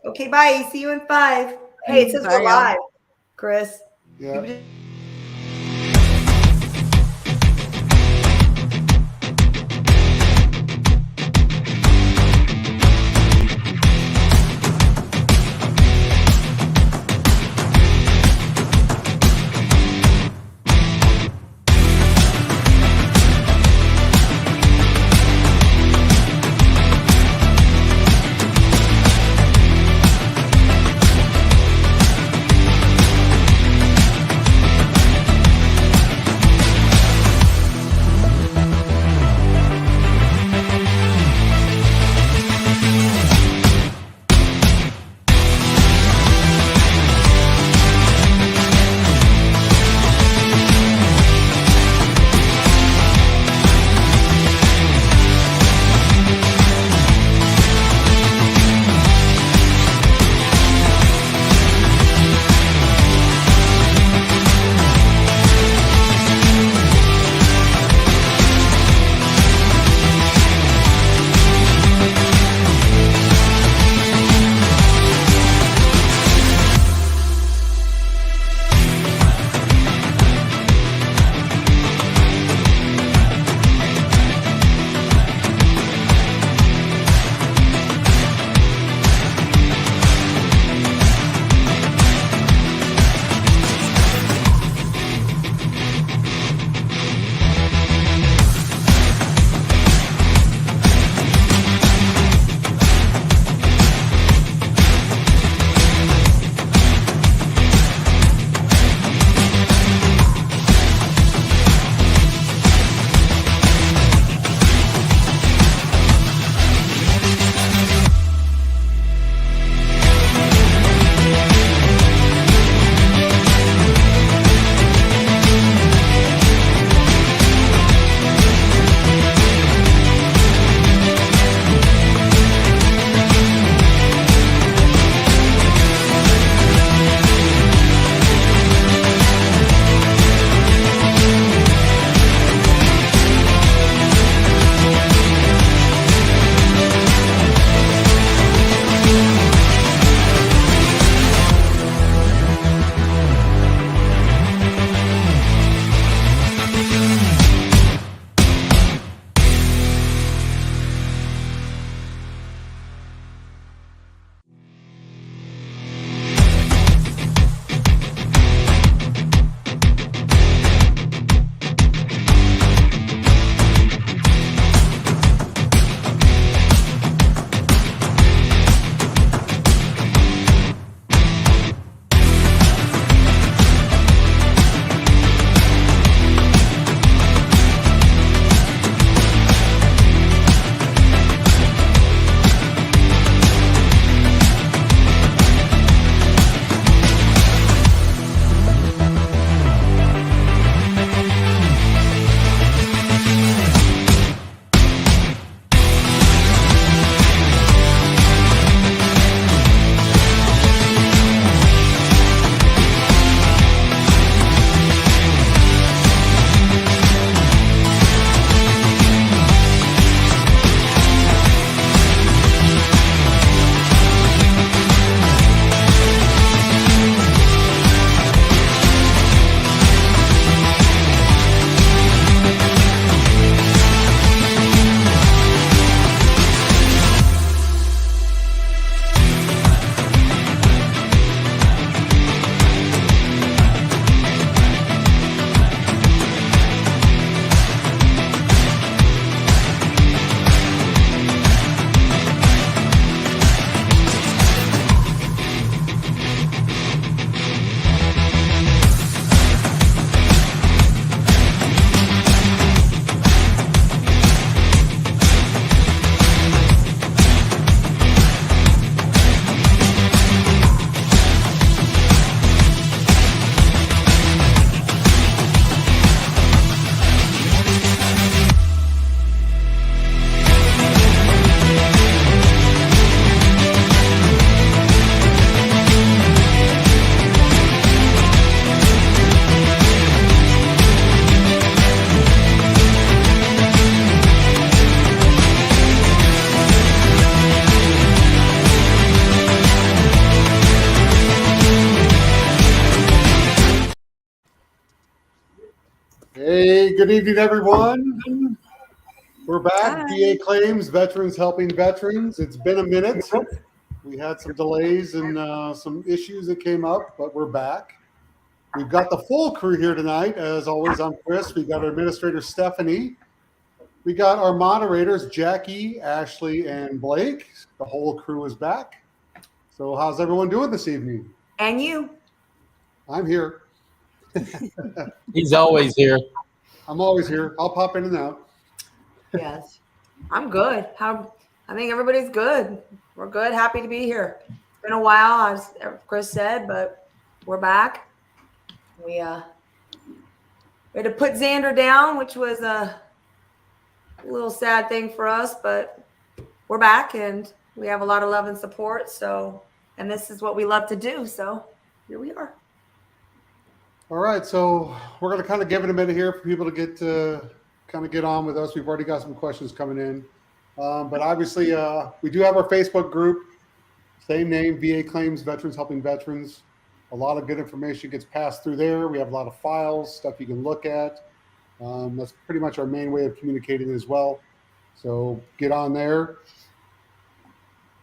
Okay, bye. See you in 5. Hey, it says we're Bye, y'all. live, Chris. Yeah. Hey, good evening, everyone. We're back. Hi. VA claims, veterans helping veterans. It's been a minute. We had some delays and some issues that came up, but we're back. We've got the full crew here tonight. As always, I'm Chris. We got our administrator, Stephanie. We got our moderators, Jackie, Ashley, and Blake. The whole crew is back. So how's everyone doing this evening? And you? I'm here. He's always here. I'm always here. I'll pop in and out. Yes. I'm good. I think everybody's good. We're good. Happy to be here. It's been a while, as Chris said, but we're back. We had to put Xander down, which was a little sad thing for us, but we're back and we have a lot of love and support. So, and this is what we love to do. So here we are. All right, so we're going to kind of give it a minute here for people to get on with us. We've already got some questions coming in, but obviously we do have our Facebook group, same name, VA Claims Veterans Helping Veterans. A lot of good information gets passed through there. We have a lot of files, stuff you can look at. That's pretty much our main way of communicating as well. So get on there.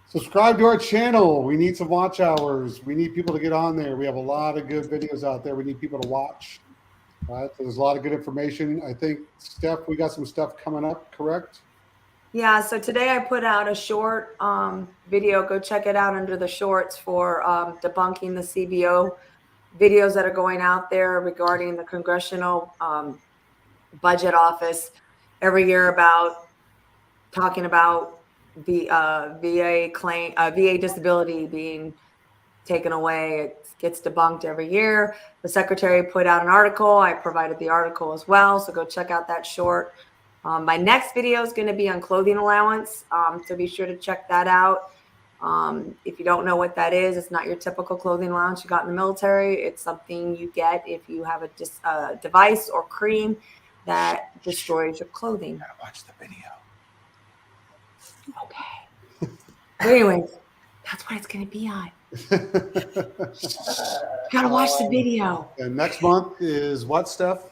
Subscribe to our channel. We need some watch hours. We need people to get on there. We have a lot of good videos out there. We need people to watch. All right, so there's a lot of good information. I think, Steph, we got some stuff coming up, correct? Yeah, so today I put out a short video. Go check it out under the shorts for debunking the CBO videos that are going out there regarding the Congressional Budget Office every year about talking about the VA disability being taken away. It gets debunked every year. The secretary put out an article. I provided the article as well. So go check out that short. My next video is going to be on clothing allowance. So be sure to check that out. If you don't know what that is, it's not your typical clothing allowance you got in the military. It's something you get if you have a device or cream that destroys your clothing. Gotta watch the video. Okay. But anyways, that's what it's going to be on. Gotta watch the video. And next month is what, Steph?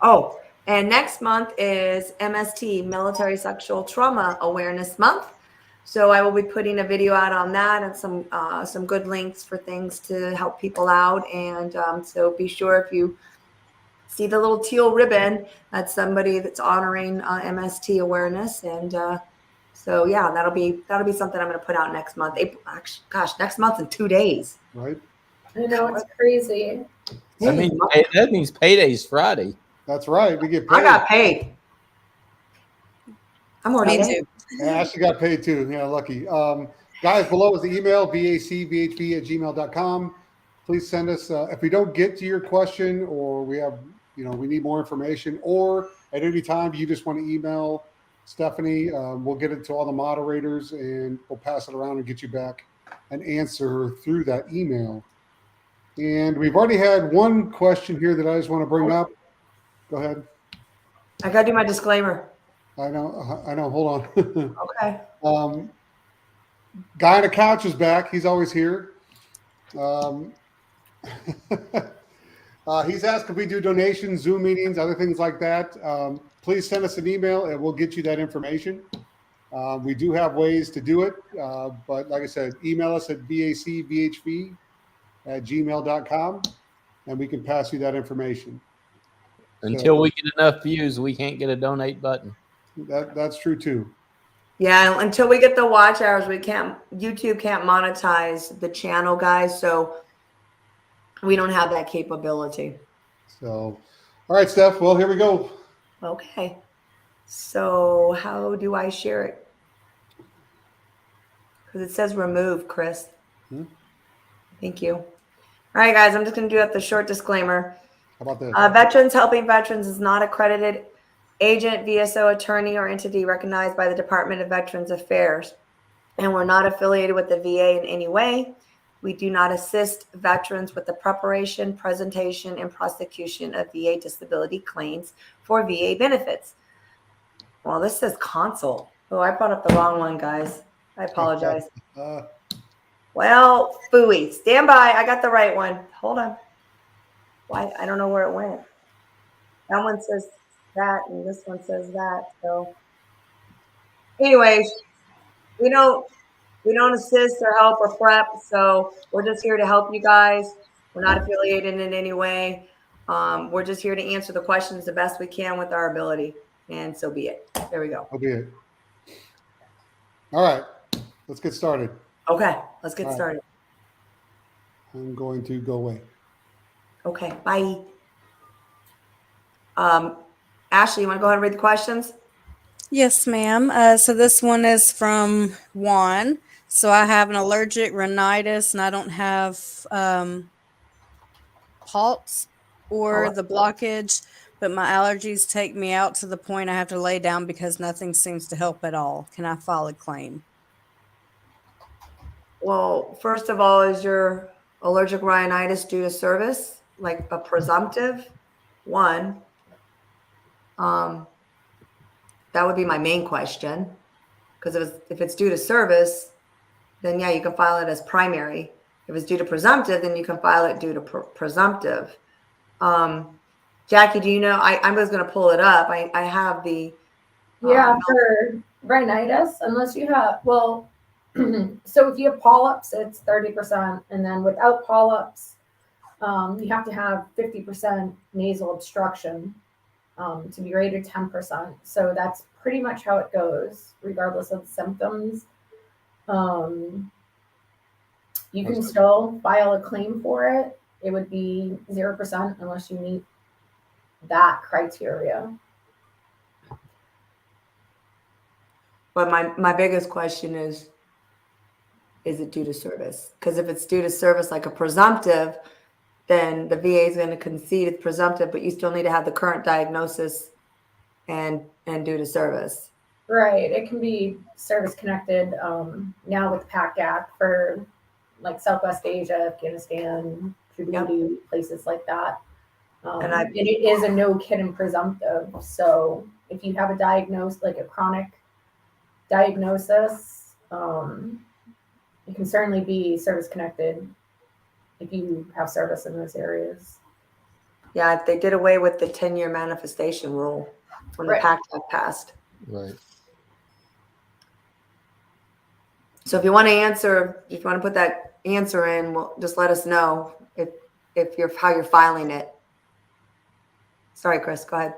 Oh, and next month is MST, Military Sexual Trauma Awareness Month. So I will be putting a video out on that and some good links for things to help people out. And so be sure if you see the little teal ribbon, that's somebody that's honoring MST awareness. And so yeah, that'll be something I'm going to put out next month. April, actually, gosh, next month in 2 days. Right. I know, it's crazy. That means payday's Friday. That's right. We get paid. I got paid. I'm already in. Yeah, Ashley got paid too. Yeah, lucky. Guys, below is the email, VACVHV@gmail.com. Please send us, if we don't get to your question or we have, we need more information, or at any time you just want to email Stephanie, we'll get it to all the moderators and we'll pass it around and get you back an answer through that email. And we've already had one question here that I just want to bring up. Go ahead. I got to do my disclaimer. I know. Hold on. Okay. Guy on the couch is back. He's always here. He's asked if we do donations, Zoom meetings, other things like that. Please send us an email and we'll get you that information. We do have ways to do it. But like I said, email us at VACVHV@gmail.com and we can pass you that information. Until we get enough views, we can't get a donate button. That's true too. Yeah, until we get the watch hours, YouTube can't monetize the channel, guys. So we don't have that capability. So, all right, Steph. Well, here we go. Okay. So how do I share it? Because it says remove, Chris. Thank you. All right, guys, I'm just going to do the short disclaimer. How about this? Veterans Helping Veterans is not accredited agent, VSO, attorney, or entity recognized by the Department of Veterans Affairs. And we're not affiliated with the VA in any way. We do not assist veterans with the preparation, presentation, and prosecution of VA disability claims for VA benefits. Well, this says consult. Oh, I brought up the wrong one, guys. I apologize. Well, phooey. Stand by. I got the right one. Hold on. Why? I don't know where it went. That one says that, and this one says that. So, anyways, we don't assist or help or prep. So we're just here to help you guys. We're not affiliated in any way. We're just here to answer the questions the best we can with our ability, and so be it. There we go. That'll be it. All right, let's get started. Okay, let's get All right. started. I'm going to go away. Okay, bye. Ashley, you want to go ahead and read the questions? Yes, ma'am. So this one is from Juan. So I have an allergic rhinitis, and I don't have PALS or the blockage, but my allergies take me out to the point I have to lay down because nothing seems to help at all. Can I file a claim? Well, first of all, is your allergic rhinitis due to service, like a presumptive one? That would be my main question, because if it's due to service, then yeah, you can file it as primary. If it's due to presumptive, then you can file it due to presumptive. Jackie, do you know? I was going to pull it up. I have the For rhinitis, unless you have, well, so if you have polyps, it's 30%. And then without polyps, you have to have 50% nasal obstruction to be rated 10%. So that's pretty much how it goes, regardless of the symptoms. You can still file a claim for it. It would be 0% unless you meet that criteria. But my biggest question is it due to service? Because if it's due to service, like a presumptive, then the VA is going to concede it's presumptive, but you still need to have the current diagnosis and due to service. Right. It can be service connected now with PAC Act for like Southwest Asia, Afghanistan, Djibouti, places like that. And it is a no kid and presumptive. So if you have a diagnosis, like a chronic diagnosis, it can certainly be service connected if you have service in those areas. Yeah, they did away with the 10-year manifestation rule when the PAC Act passed. Right. So if you want to put that answer in, well, just let us know if you're how you're filing it. Sorry, Chris, go ahead.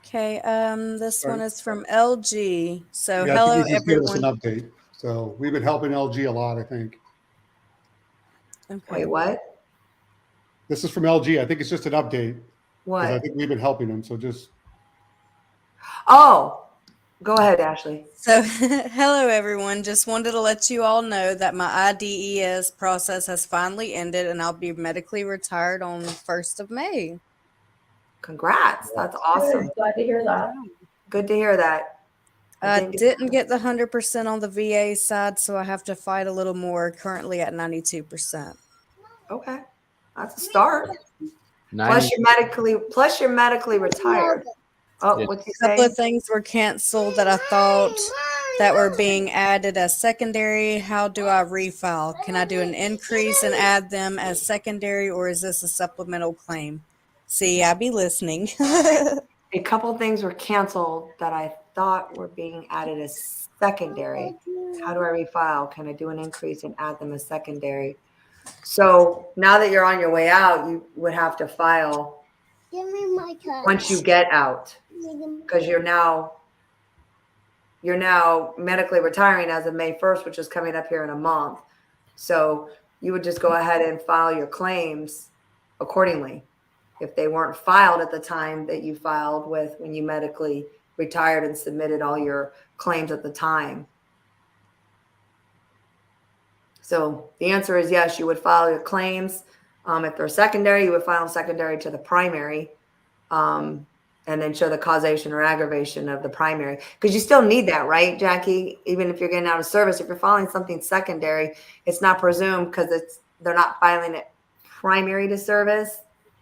Okay, this one is from LG. So Yeah, hello, I think he's just giving us everyone. an update. So we've been helping LG a lot, I think. Okay. Wait, what? This is from LG. I think it's just an update. 'Cause What? I think we've been helping them. So just Oh, go ahead, Ashley. So hello, everyone. Just wanted to let you all know that my IDES process has finally ended, and I'll be medically retired on 1st of May. Congrats. That's awesome. Good. Glad to hear that. Good to hear that. I didn't get the 100% on the VA side, so I have to fight a little more, currently at 92%. Okay. That's a start. 90, Plus you're medically retired. Oh, Yeah. what's he A couple saying? of things were canceled that I thought that were being added as secondary. How do I refile? Can I do an increase and add them as secondary, or is this a supplemental claim? See, I be listening. A couple things were canceled that I thought were being added as secondary. How do I refile? Can I do an increase and add them as secondary? So now that you're on your way out, you would have to file once you get out, because you're now medically retiring as of May 1st, which is coming up here in a month. So you would just go ahead and file your claims accordingly. If they weren't filed at the time that you filed with when you medically retired and submitted all your claims at the time. So the answer is yes, you would file your claims. If they're secondary, you would file them secondary to the primary, and then show the causation or aggravation of the primary. Because you still need that, right, Jackie? Even if you're getting out of service, if you're filing something secondary, it's not presumed because they're not filing it primary to service.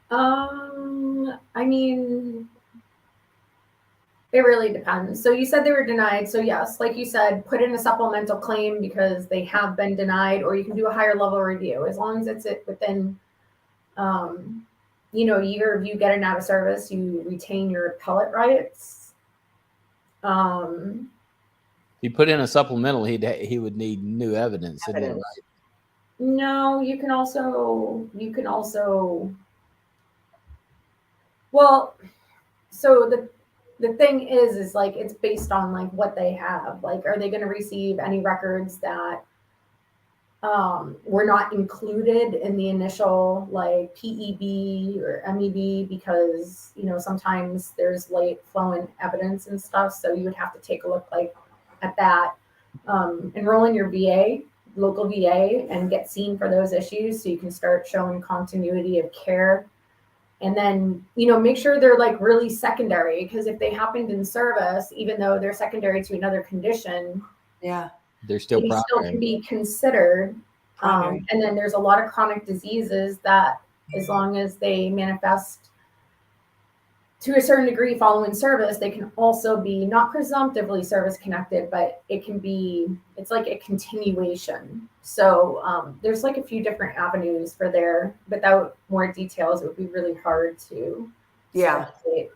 I mean, it really depends. So you said they were denied. So yes, like you said, put in a supplemental claim because they have been denied, or you can do a higher level review as long as it's within year of you getting out of service, you retain your appellate rights. If you put in a supplemental, he would need new evidence, isn't it, Evidence. right? No, you can also, well, so the thing is like, it's based on like what they have. Like, are they going to receive any records that were not included in the initial like PEB or MEB, because sometimes there's late flowing evidence and stuff, so you would have to take a look like at that. Enroll in your VA, local VA, and get seen for those issues so you can start showing continuity of care. And then make sure they're like really secondary, because if they happened in service, even though they're secondary to another condition, Yeah. They're still they still primary. can be considered. Primary. And then there's a lot of chronic diseases that, as long as they manifest to a certain degree following service, they can also be not presumptively service connected, but it's like a continuation. So there's like a few different avenues for there. Without more details, it would be really hard to Yeah. speculate.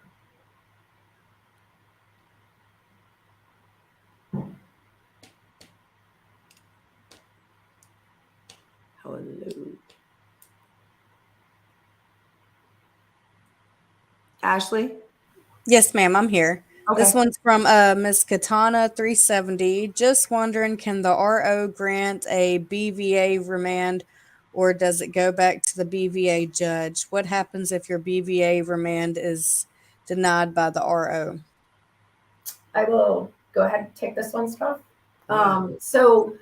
Hello. Ashley? Yes, ma'am, I'm here. Okay. This one's from Miss Katana 370. Just wondering, can the RO grant a BVA remand, or does it go back to the BVA judge? What happens if your BVA remand is denied by the RO? I will go ahead and take this one, stuff. Yeah. So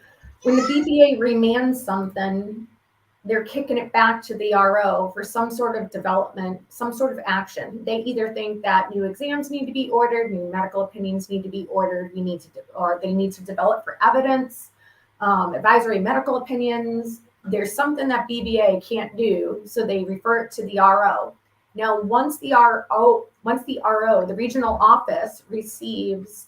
when the BVA remands something, they're kicking it back to the RO for some sort of development, some sort of action. They either think that new exams need to be ordered, new medical opinions need to be ordered, or they need to develop for evidence, advisory medical opinions. There's something that BVA can't do, so they refer it to the RO. Now, once the RO, the regional office receives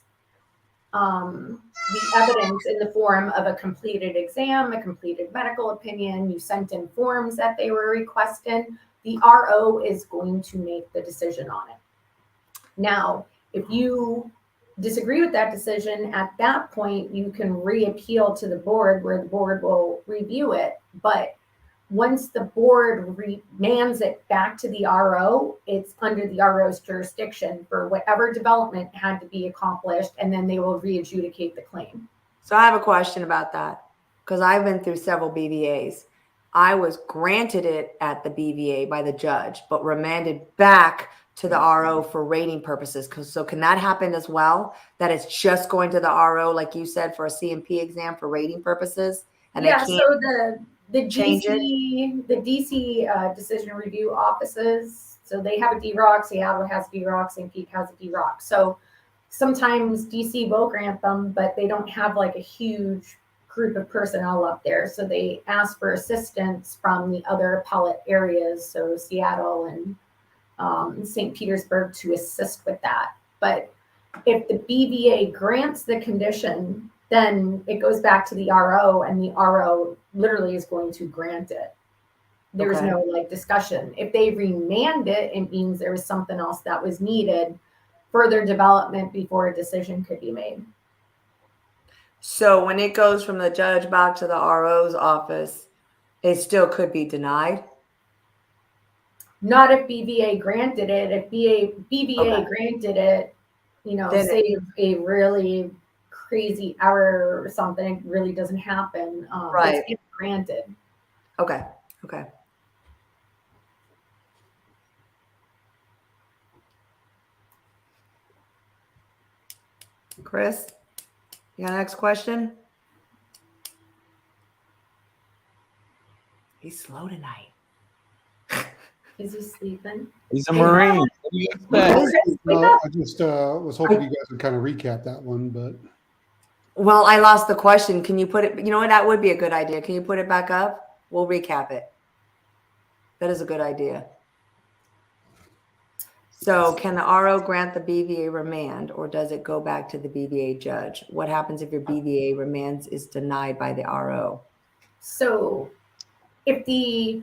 the evidence in the form of a completed exam, a completed medical opinion, you sent in forms that they were requesting, the RO is going to make the decision on it. Now, if you disagree with that decision, at that point, you can reappeal to the board, where the board will review it. But once the board remands it back to the RO, it's under the RO's jurisdiction for whatever development had to be accomplished, and then they will re-adjudicate the claim. So I have a question about that, because I've been through several BVAs. I was granted it at the BVA by the judge, but remanded back to the RO for rating purposes. So can that happen as well? That it's just going to the RO, like you said, for a CMP exam for rating purposes? And yeah, they can't so the change DC decision review offices, so they have a DROC, Seattle has a DROC, St. Pete has a DROC. So sometimes DC will grant them, but they don't have like a huge group of personnel up there. So they ask for assistance from the other appellate areas, so Seattle and St. Petersburg, to assist with that. But if the BVA grants the condition, then it goes back to the RO, and the RO literally is going to grant it. There's Okay. no like discussion. If they remand it, it means there was something else that was needed, further development before a decision could be made. So when it goes from the judge back to the RO's office, it still could be denied? Not if BVA granted it. If BVA Okay. granted it, Then say a really crazy error or something really doesn't happen. Right. It's granted. Okay. Okay. Chris, you got a next question? He's slow tonight. Is he sleeping? He's a Marine. What do you expect? No, I just was hoping you guys would kind of recap that one, but Well, I lost the question. Can you put it, you know what, that would be a good idea. Can you put it back up? We'll recap it. That is a good idea. So can the RO grant the BVA remand, or does it go back to the BVA judge? What happens if your BVA remand is denied by the RO? So if the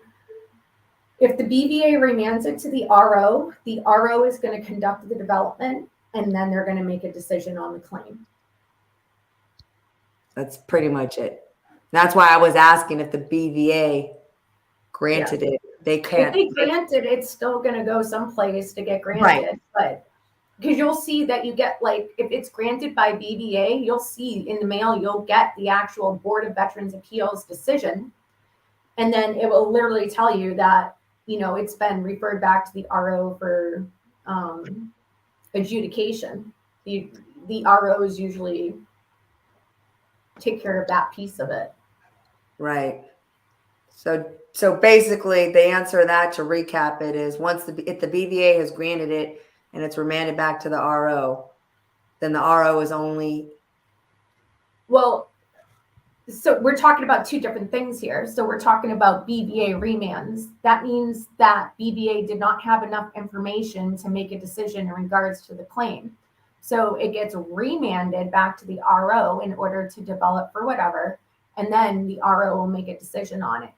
If the BVA remands it to the RO is going to conduct the development, and then they're going to make a decision on the claim. That's pretty much it. That's why I was asking if the BVA granted it. They can't. If they grant it, it's still going to go someplace to get granted. Right. But because you'll see that you get, like, if it's granted by BVA, you'll see in the mail, you'll get the actual Board of Veterans Appeals decision. And then it will literally tell you that, you know, it's been referred back to the RO for adjudication. The ROs usually take care of that piece of it. Right. So basically the answer to that, to recap it, is if the BVA has granted it and it's remanded back to the RO, then the RO is only. Well, so we're talking about two different things here. So we're talking about BVA remands. That means that BVA did not have enough information to make a decision in regards to the claim. So it gets remanded back to the RO in order to develop for whatever, and then the RO will make a decision on it.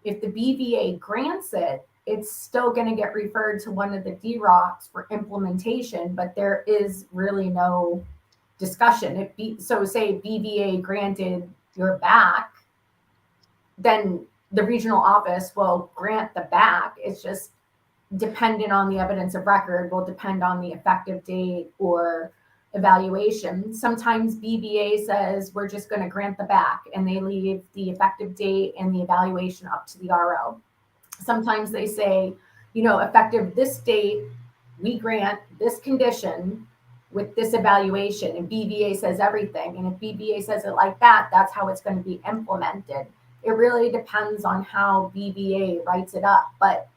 If the BVA grants it, it's still going to get referred to one of the DROCs for implementation, but there is really no discussion. So say BVA granted your back, then the regional office will grant the back. It's just dependent on the evidence of record, will depend on the effective date or evaluation. Sometimes BVA says we're just going to grant the back, and they leave the effective date and the evaluation up to the RO. Sometimes they say, you know, effective this date, we grant this condition with this evaluation, and BVA says everything. And if BVA says it like that, that's how it's going to be implemented. It really depends on how BVA writes it up. But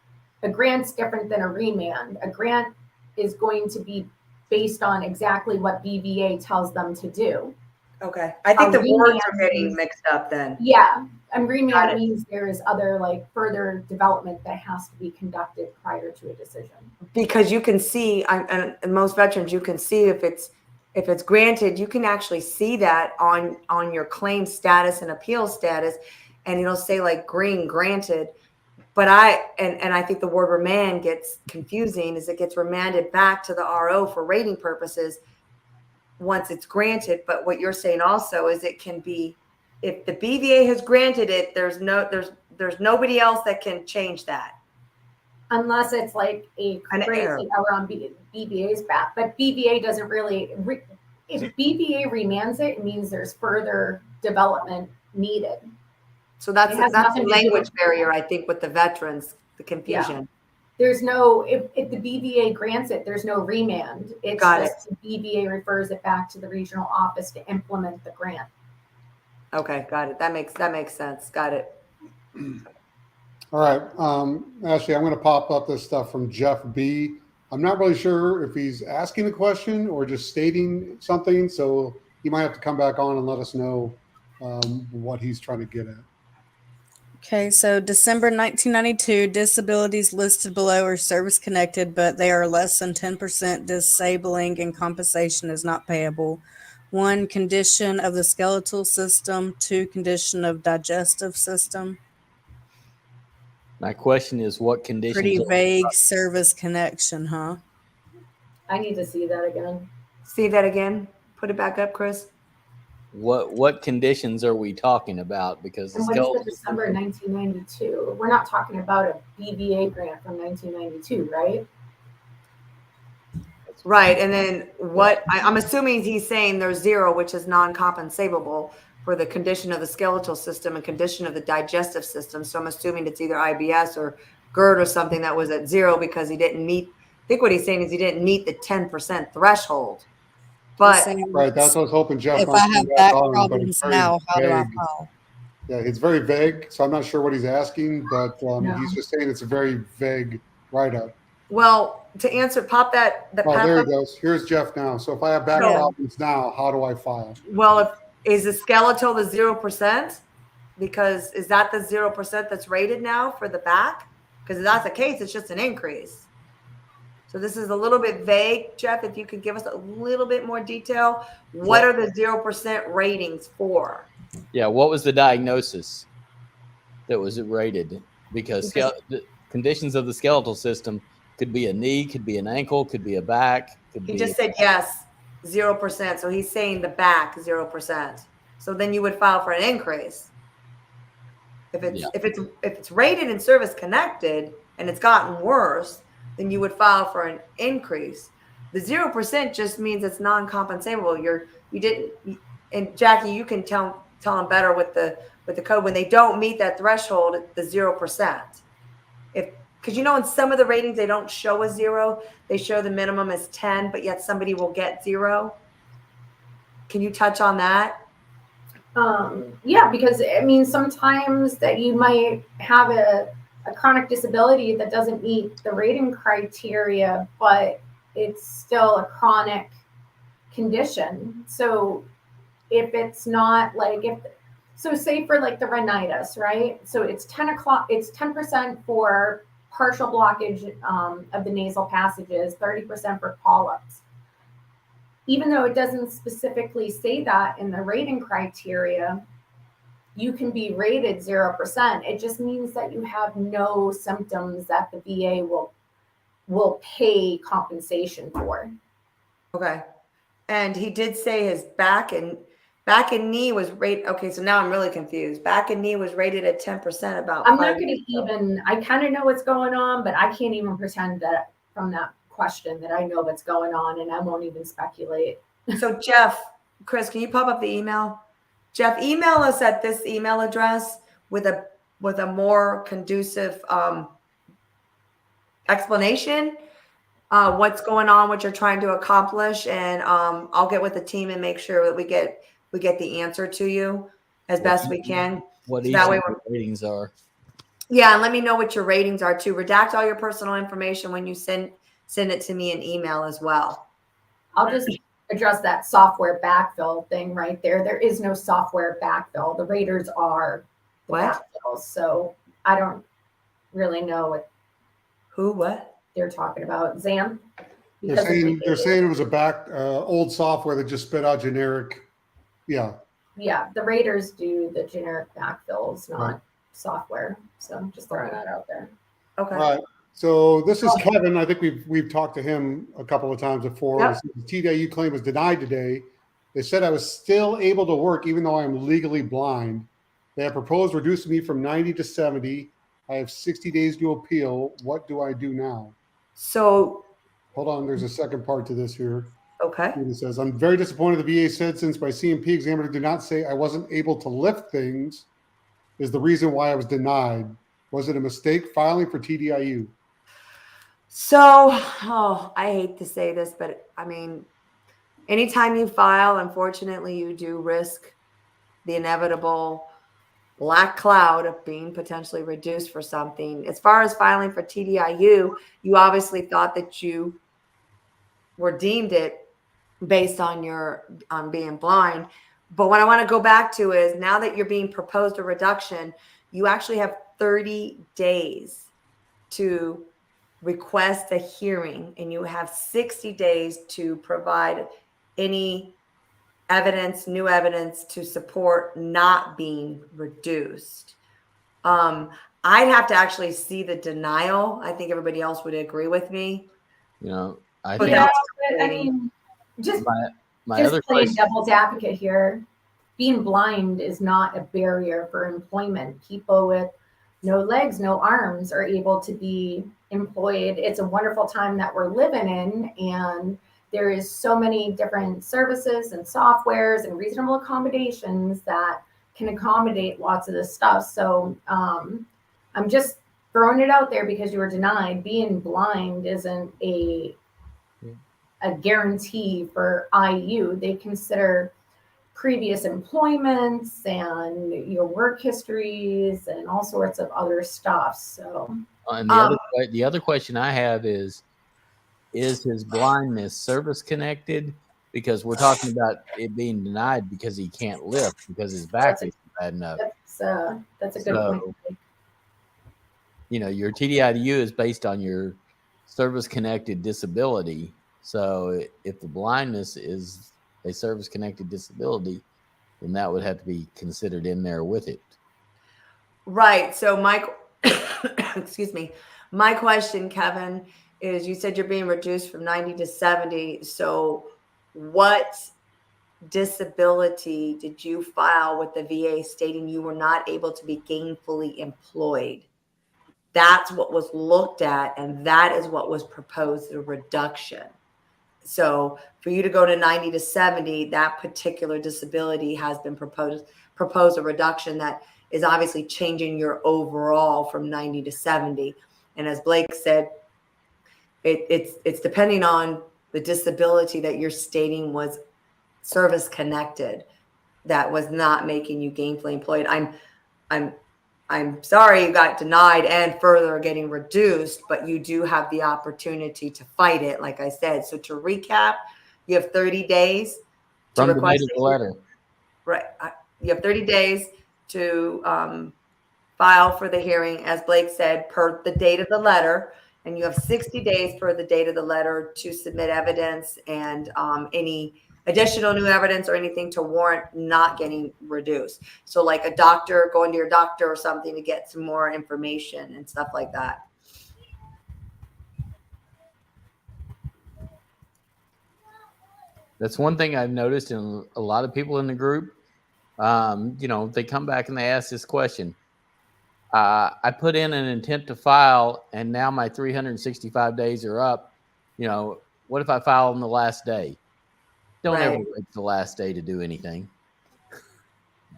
a grant's different than a remand. A grant is going to be based on exactly what BVA tells them to do. Okay. I think the words are getting mixed up then. Yeah. And remand means there is other, like, further development that has to be conducted prior to a decision. Because you can see, and most veterans, you can see if it's granted, you can actually see that on your claim status and appeal status, and it'll say like green granted. But I think the word remand gets confusing, as it gets remanded back to the RO for rating purposes once it's granted. But what you're saying also is it can be, if the BVA has granted it, there's nobody else that can change that. Unless it's like an crazy error on BVA's back. But BVA doesn't really, if BVA remands it, it means there's further development needed. So that's a language barrier, I think, with the veterans, the confusion. Yeah. There's no, if the BVA grants it, there's no remand. It's just the BVA refers it back to the regional office to implement the grant. Okay, got it. That makes sense. Got it. All right. Ashley, I'm going to pop up this stuff from Jeff B. I'm not really sure if he's asking a question or just stating something, so he might have to come back on and let us know what he's trying to get at. Okay, so December 1992, disabilities listed below are service-connected, but they are less than 10% disabling and compensation is not payable. 1, condition of the skeletal system. 2, condition of digestive system. My question is, what conditions? Pretty vague service connection, huh? I need to see that again. See that again? Put it back up, Chris. What conditions are we talking about? Because the skeletal December 1992. We're not talking about a BVA grant from 1992, right? Right. And then what I'm assuming he's saying there's 0, which is non-compensable for the condition of the skeletal system and condition of the digestive system. So I'm assuming it's either IBS or GERD or something that was at 0 because he didn't meet. I think what he's saying is he didn't meet the 10% threshold. But right, that's what I was hoping Jeff. If I have back problems now, how do I file? Yeah, it's very vague, so I'm not sure what he's asking, but he's just saying it's a very vague write-up. Well, to answer, pop that. There he goes. Here's Jeff now. So if I have back problems now, how do I file? Well, is the skeletal the 0%? Because is that the 0% that's rated now for the back? Because if that's the case, it's just an increase. So this is a little bit vague, Jeff. If you could give us a little bit more detail, what are the 0% ratings for? Yeah, what was the diagnosis that was rated? Because conditions of the skeletal system could be a knee, could be an ankle, could be a back, could He be. just said yes, 0%. So he's saying the back 0%. So then you would file for an increase. If it's rated and service connected and it's gotten worse, then you would file for an increase. The 0% just means it's non-compensable. And Jackie, you can tell them better with the code. When they don't meet that threshold, the 0%. Because in some of the ratings they don't show a 0, they show the minimum as 10, but yet somebody will get 0. Can you touch on that? Yeah, because I mean, sometimes that you might have a chronic disability that doesn't meet the rating criteria, but it's still a chronic condition. So if it's not like, say for like the rhinitis, right? So it's 10% for partial blockage of the nasal passages, 30% for polyps. Even though it doesn't specifically say that in the rating criteria, you can be rated 0%. It just means that you have no symptoms that the VA will pay compensation for. Okay. And he did say his back and knee was rated. Okay, so now I'm really confused. Back and knee was rated at 10% about. I'm not going to even, I kind of know what's going on, but I can't even pretend that from that question that I know what's going on, and I won't even speculate. So Jeff, Chris, can you pop up the email? Jeff, email us at this email address with a more conducive explanation, what's going on, what you're trying to accomplish, and I'll get with the team and make sure that we get the answer to you as best we can. What So each that way of the ratings are. Yeah, and let me know what your ratings are too. Redact all your personal information when you send it to me in email as well. I'll just address that software backfill thing right there. There is no software backfill. The raters are the backfills. So I don't really know what they're talking about. Zam? They're saying it was a old software that just spit out generic. Yeah. Yeah, the raters do the generic backfills, not software. So just throwing that out there. Okay. All right. So this is Kevin. I think we've talked to him a couple of times before. Yep. The TDIU claim was denied today. They said I was still able to work even though I'm legally blind. They have proposed reducing me from 90 to 70. I have 60 days to appeal. What do I do now? So hold on. There's a second part to this here. Okay. It says, I'm very disappointed the VA said since my CMP examiner did not say I wasn't able to lift things is the reason why I was denied. Was it a mistake filing for TDIU? So, I hate to say this, but I mean, anytime you file, unfortunately, you do risk the inevitable black cloud of being potentially reduced for something. As far as filing for TDIU, you obviously thought that you were deemed it based on being blind. But what I want to go back to is now that you're being proposed a reduction, you actually have 30 days to request a hearing, and you have 60 days to provide any new evidence to support not being reduced. I'd have to actually see the denial. I think everybody else would agree with me. I But think I mean, just my other playing question, devil's advocate here, being blind is not a barrier for employment. People with no legs, no arms are able to be employed. It's a wonderful time that we're living in, and there is so many different services and softwares and reasonable accommodations that can accommodate lots of this stuff. So I'm just throwing it out there because you were denied. Being blind isn't a guarantee for IU. They consider previous employments and your work histories and all sorts of other stuff. So, and the other question I have is his blindness service connected? Because we're talking about it being denied because he can't lift because his back is bad enough. That's a good point. Your TDIU is based on your service connected disability. So if the blindness is a service connected disability, then that would have to be considered in there with it. Right. So Michael, excuse me, My question, Kevin, is you said you're being reduced from 90 to 70. So what disability did you file with the VA stating you were not able to be gainfully employed? That's what was looked at, and that is what was proposed, the reduction. So for you to go to 90 to 70, that particular disability has been proposed a reduction that is obviously changing your overall from 90 to 70. And as Blake said, it's depending on the disability that you're stating was service connected, that was not making you gainfully employed. I'm sorry you got denied and further getting reduced, but you do have the opportunity to fight it, like I said. So to recap, you have 30 days to From the request date of the letter. Right. You have 30 days to file for the hearing, as Blake said, per the date of the letter. And you have 60 days per the date of the letter to submit evidence and any additional new evidence or anything to warrant not getting reduced. So like a doctor, going to your doctor or something to get some more information and stuff like that. That's one thing I've noticed in a lot of people in the group. You know, they come back and they ask this question. I put in an intent to file, and now my 365 days are up. You know, what if I file on the last day? Don't ever Right. wait the last day to do anything.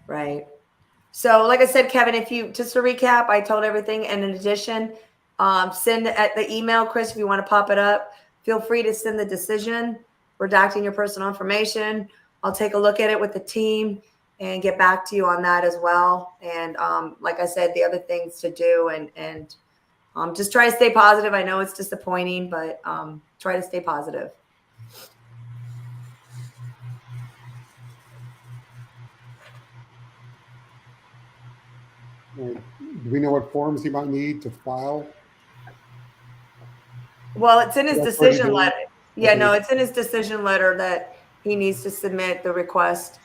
Right. So like I said, Kevin, if you, just to recap, I told everything. And in addition, send at the email, Chris, if you want to pop it up, feel free to send the decision, redacting your personal information. I'll take a look at it with the team and get back to you on that as well. And like I said, the other things to do and just try to stay positive. I know it's disappointing, but try to stay positive. Do we know what forms he might need to file? Well, it's in his That's what he decision did. letter. Yeah, Okay. no, it's in his decision letter that he needs to submit the request.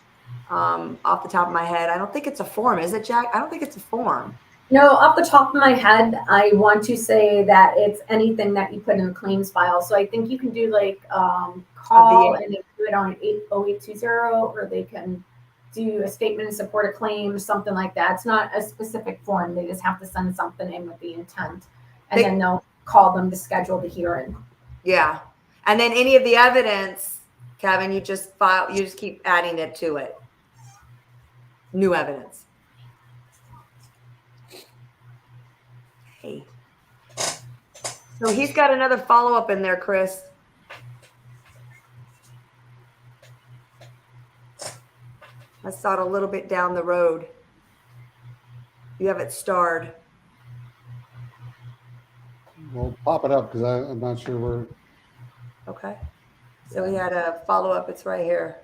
Off the top of my head, I don't think it's a form, is it, Jack? I don't think it's a form. No, off the top of my head, I want to say that it's anything that you put in the claims file. So I think you can do like call and they do it on 80820, or they can do a statement in support of claims, something like that. It's not a specific form. They just have to send something in with the intent, and then they'll call them to schedule the hearing. Yeah. And then any of the evidence, Kevin, you just file, you just keep adding it to it. New evidence. Hey. So he's got another follow-up in there, Chris. I saw it a little bit down the road. You have it starred. Well, pop it up because I'm not sure where. Okay. So he had a follow-up. It's right here.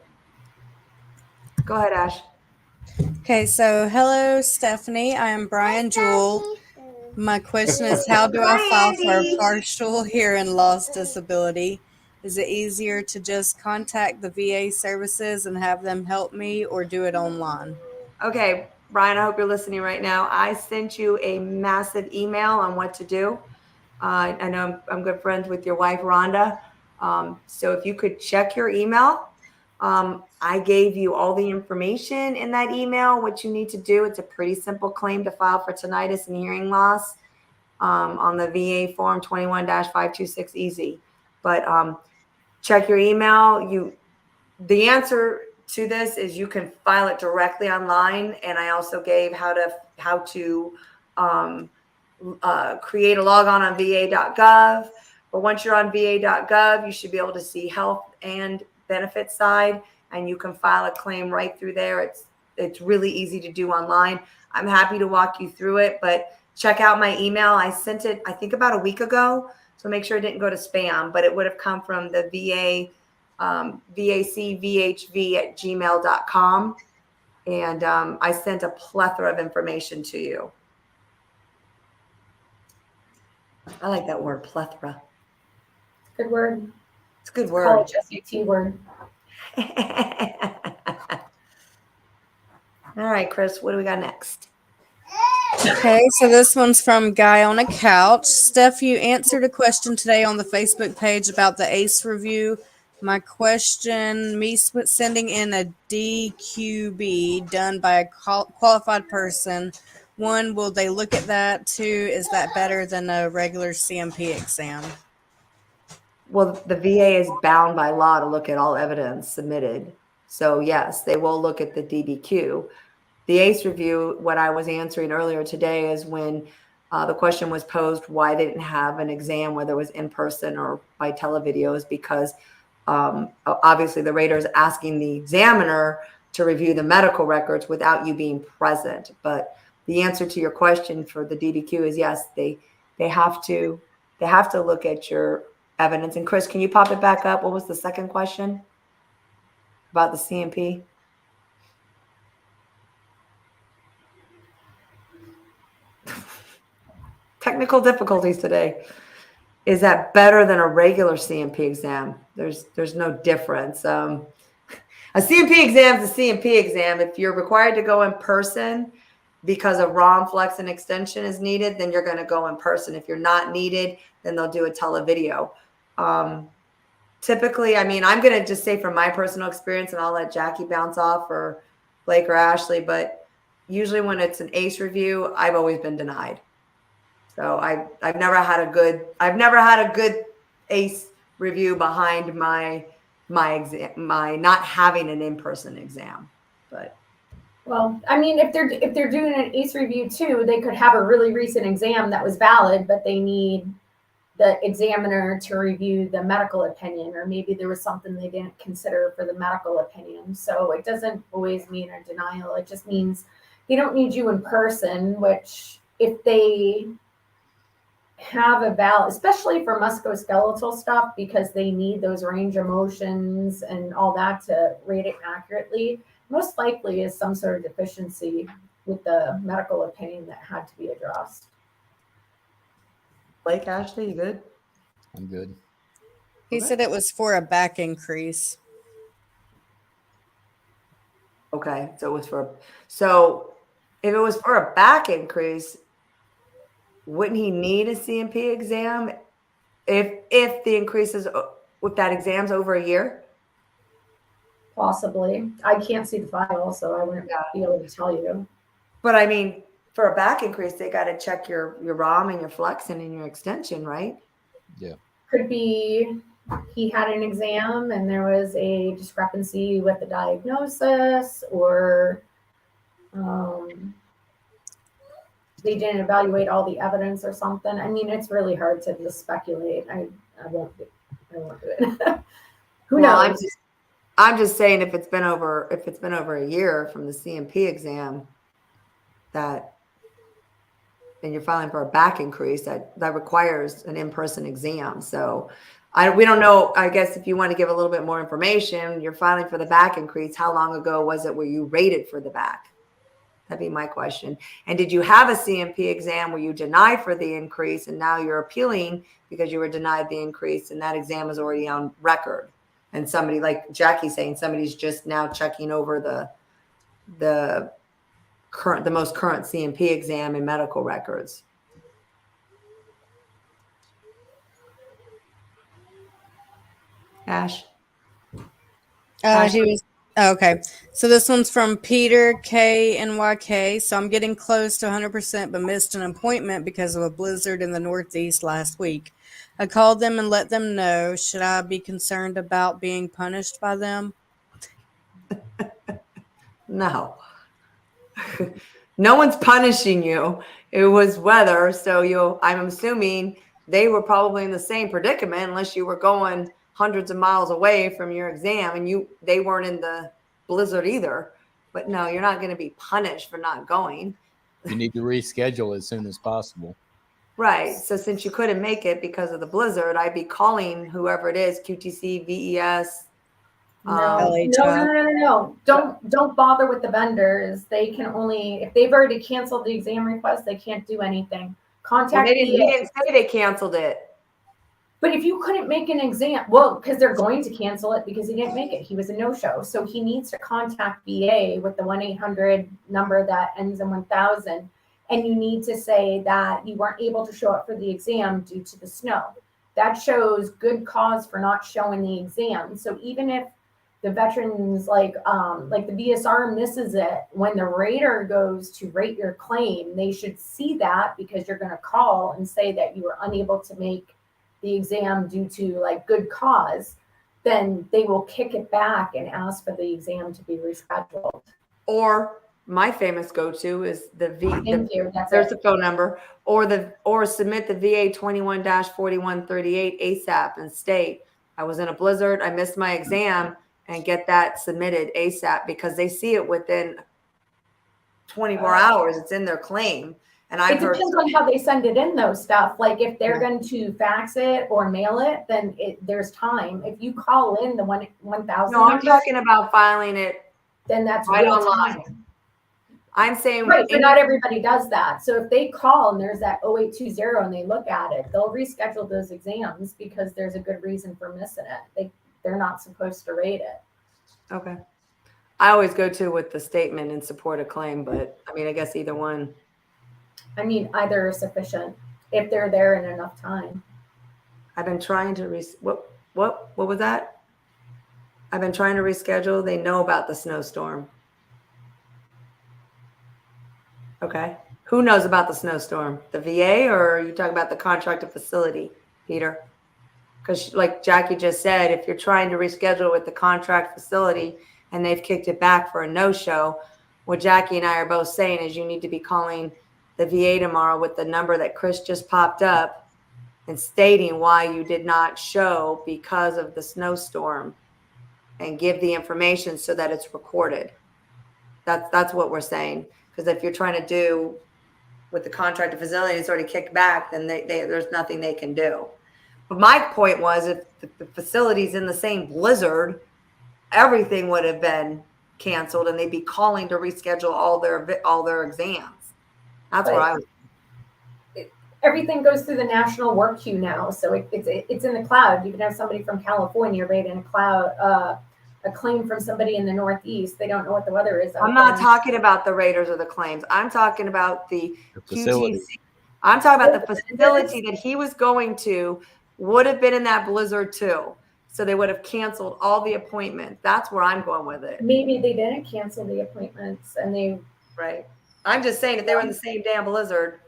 Go ahead, Ash. Okay, so hello, Stephanie. I am Brian Jewell. My question is, how do I file for a partial hearing loss disability? Is it easier to just contact the VA services and have them help me, or do it online? Okay, Brian, I hope you're listening right now. I sent you a massive email on what to do. I know I'm good friends with your wife, Rhonda. So if you could check your email, I gave you all the information in that email, what you need to do. It's a pretty simple claim to file for tinnitus and hearing loss on the VA form 21-526 easy. But check your email. The answer to this is you can file it directly online. And I also gave how to create a logon on va.gov. But once you're on va.gov, you should be able to see health and benefit side, and you can file a claim right through there. It's really easy to do online. I'm happy to walk you through it, but check out my email. I sent it, I think, about a week ago. So make sure it didn't go to spam, but it would have come from the VA, VACVHV@gmail.com. And I sent a plethora of information to you. I like that word, plethora. Good word. It's a good Call word. it just SAT word. All right, Chris, what do we got next? Okay, so this one's from Guy on a Couch. Steph, you answered a question today on the Facebook page about the ACE review. My question, sending in a DQB done by a qualified person. One, will they look at that? Two, is that better than a regular CMP exam? Well, the VA is bound by law to look at all evidence submitted. So yes, they will look at the DBQ. The ACE review, what I was answering earlier today is when the question was posed why they didn't have an exam, whether it was in person or by televideos, because obviously the rater is asking the examiner to review the medical records without you being present. But the answer to your question for the DBQ is yes, they have to look at your evidence. And Chris, can you pop it back up? What was the second question about the CMP? Technical difficulties today. Is that better than a regular CMP exam? There's no difference. A CMP exam is a CMP exam. If you're required to go in person because a ROM, flex, and extension is needed, then you're going to go in person. If you're not needed, then they'll do a televideo. Typically, I mean, I'm going to just say from my personal experience, and I'll let Jackie bounce off or Blake or Ashley, but usually when it's an ACE review, I've always been denied. So I've never had a good ACE review behind my not having an in-person exam. But Well, I mean, if they're doing an ACE review too, they could have a really recent exam that was valid, but they need the examiner to review the medical opinion, or maybe there was something they didn't consider for the medical opinion. So it doesn't always mean a denial. It just means they don't need you in person, which if they have a valid, especially for musculoskeletal stuff, because they need those range of motions and all that to rate it accurately, most likely is some sort of deficiency with the medical opinion that had to be addressed. Blake, Ashley, you good? I'm good. He said it was for a back increase. Okay, so if it was for a back increase, wouldn't he need a CMP exam if the increase is, if that exam's over a year? Possibly. I can't see the file, so I wouldn't be able to tell you. But I mean, for a back increase, they got to check your ROM and your flexion and your extension, right? Yeah. Could be he had an exam and there was a discrepancy with the diagnosis, or they didn't evaluate all the evidence or something. I mean, it's really hard to just speculate. I won't do it. Who knows? I'm just saying if it's been over a year from the CMP exam, and you're filing for a back increase, that requires an in-person exam. So we don't know. I guess if you want to give a little bit more information, you're filing for the back increase. How long ago was it where you rated for the back? That'd be my question. And did you have a CMP exam where you denied for the increase and now you're appealing because you were denied the increase and that exam is already on record? And somebody, like Jackie's saying, somebody's just now checking over the most current CMP exam and medical records. Ash? Okay. So this one's from Peter KNYK. So I'm getting close to 100%, but missed an appointment because of a blizzard in the Northeast last week. I called them and let them know. Should I be concerned about being punished by them? No. No one's punishing you. It was weather. So I'm assuming they were probably in the same predicament unless you were going hundreds of miles away from your exam and they weren't in the blizzard either. But no, you're not going to be punished for not going. You need to reschedule as soon as possible. Right. So since you couldn't make it because of the blizzard, I'd be calling whoever it is, QTC, VES. No. Don't bother with the vendors. They can only, if they've already canceled the exam request, they can't do anything. Contact He didn't say they canceled it. But if you couldn't make an exam, well, because they're going to cancel it because he didn't make it. He was a no-show. So he needs to contact VA with the 1-800 number that ends in 1000 and you need to say that you weren't able to show up for the exam due to the snow. That shows good cause for not showing the exam. So even if the veterans like the VSR misses it, when the rater goes to rate your claim, they should see that, because you're going to call and say that you were unable to make the exam due to like good cause. Then they will kick it back and ask for the exam to be rescheduled. Or my famous go-to is Thank you. That's there's it. the phone number, or submit the VA 21-4138 ASAP and state, I was in a blizzard, I missed my exam, and get that submitted ASAP, because they see it within 24 hours. It's in their claim. And It depends on how they send it in, though, stuff. Like if they're going to fax it or mail it, then there's time. If you call in the 1,000. No, I'm talking about filing it then that's right real online. time. I'm saying Right, but not everybody does that. So if they call and there's that 0820 and they look at it, they'll reschedule those exams because there's a good reason for missing it. They're not supposed to rate it. Okay. I always go to with the statement in support of claim, but I mean, I guess either one. I mean, either is sufficient if they're there in enough time. I've been trying to what was that? I've been trying to reschedule. They know about the snowstorm. Okay. Who knows about the snowstorm? The VA, or are you talking about the contracted facility, Peter? Because like Jackie just said, if you're trying to reschedule with the contract facility and they've kicked it back for a no-show, what Jackie and I are both saying is you need to be calling the VA tomorrow with the number that Chris just popped up and stating why you did not show because of the snowstorm, and give the information so that it's recorded. That's what we're saying. Because if you're trying to do with the contracted facility, it's already kicked back, then there's nothing they can do. But my point was, if the facility's in the same blizzard, everything would have been canceled, and they'd be calling to reschedule all their exams. That's where I was. Everything goes through the national work queue now, so it's in the cloud. You can have somebody from California rating a claim from somebody in the Northeast. They don't know what the weather is. I'm not talking about the raters or the claims. I'm talking about the facility. QTC. I'm talking about the facility that he was going to would have been in that blizzard too. So they would have canceled all the appointments. That's where I'm going with it. Maybe they didn't cancel the appointments and they. Right. I'm just saying if they were in the same damn blizzard.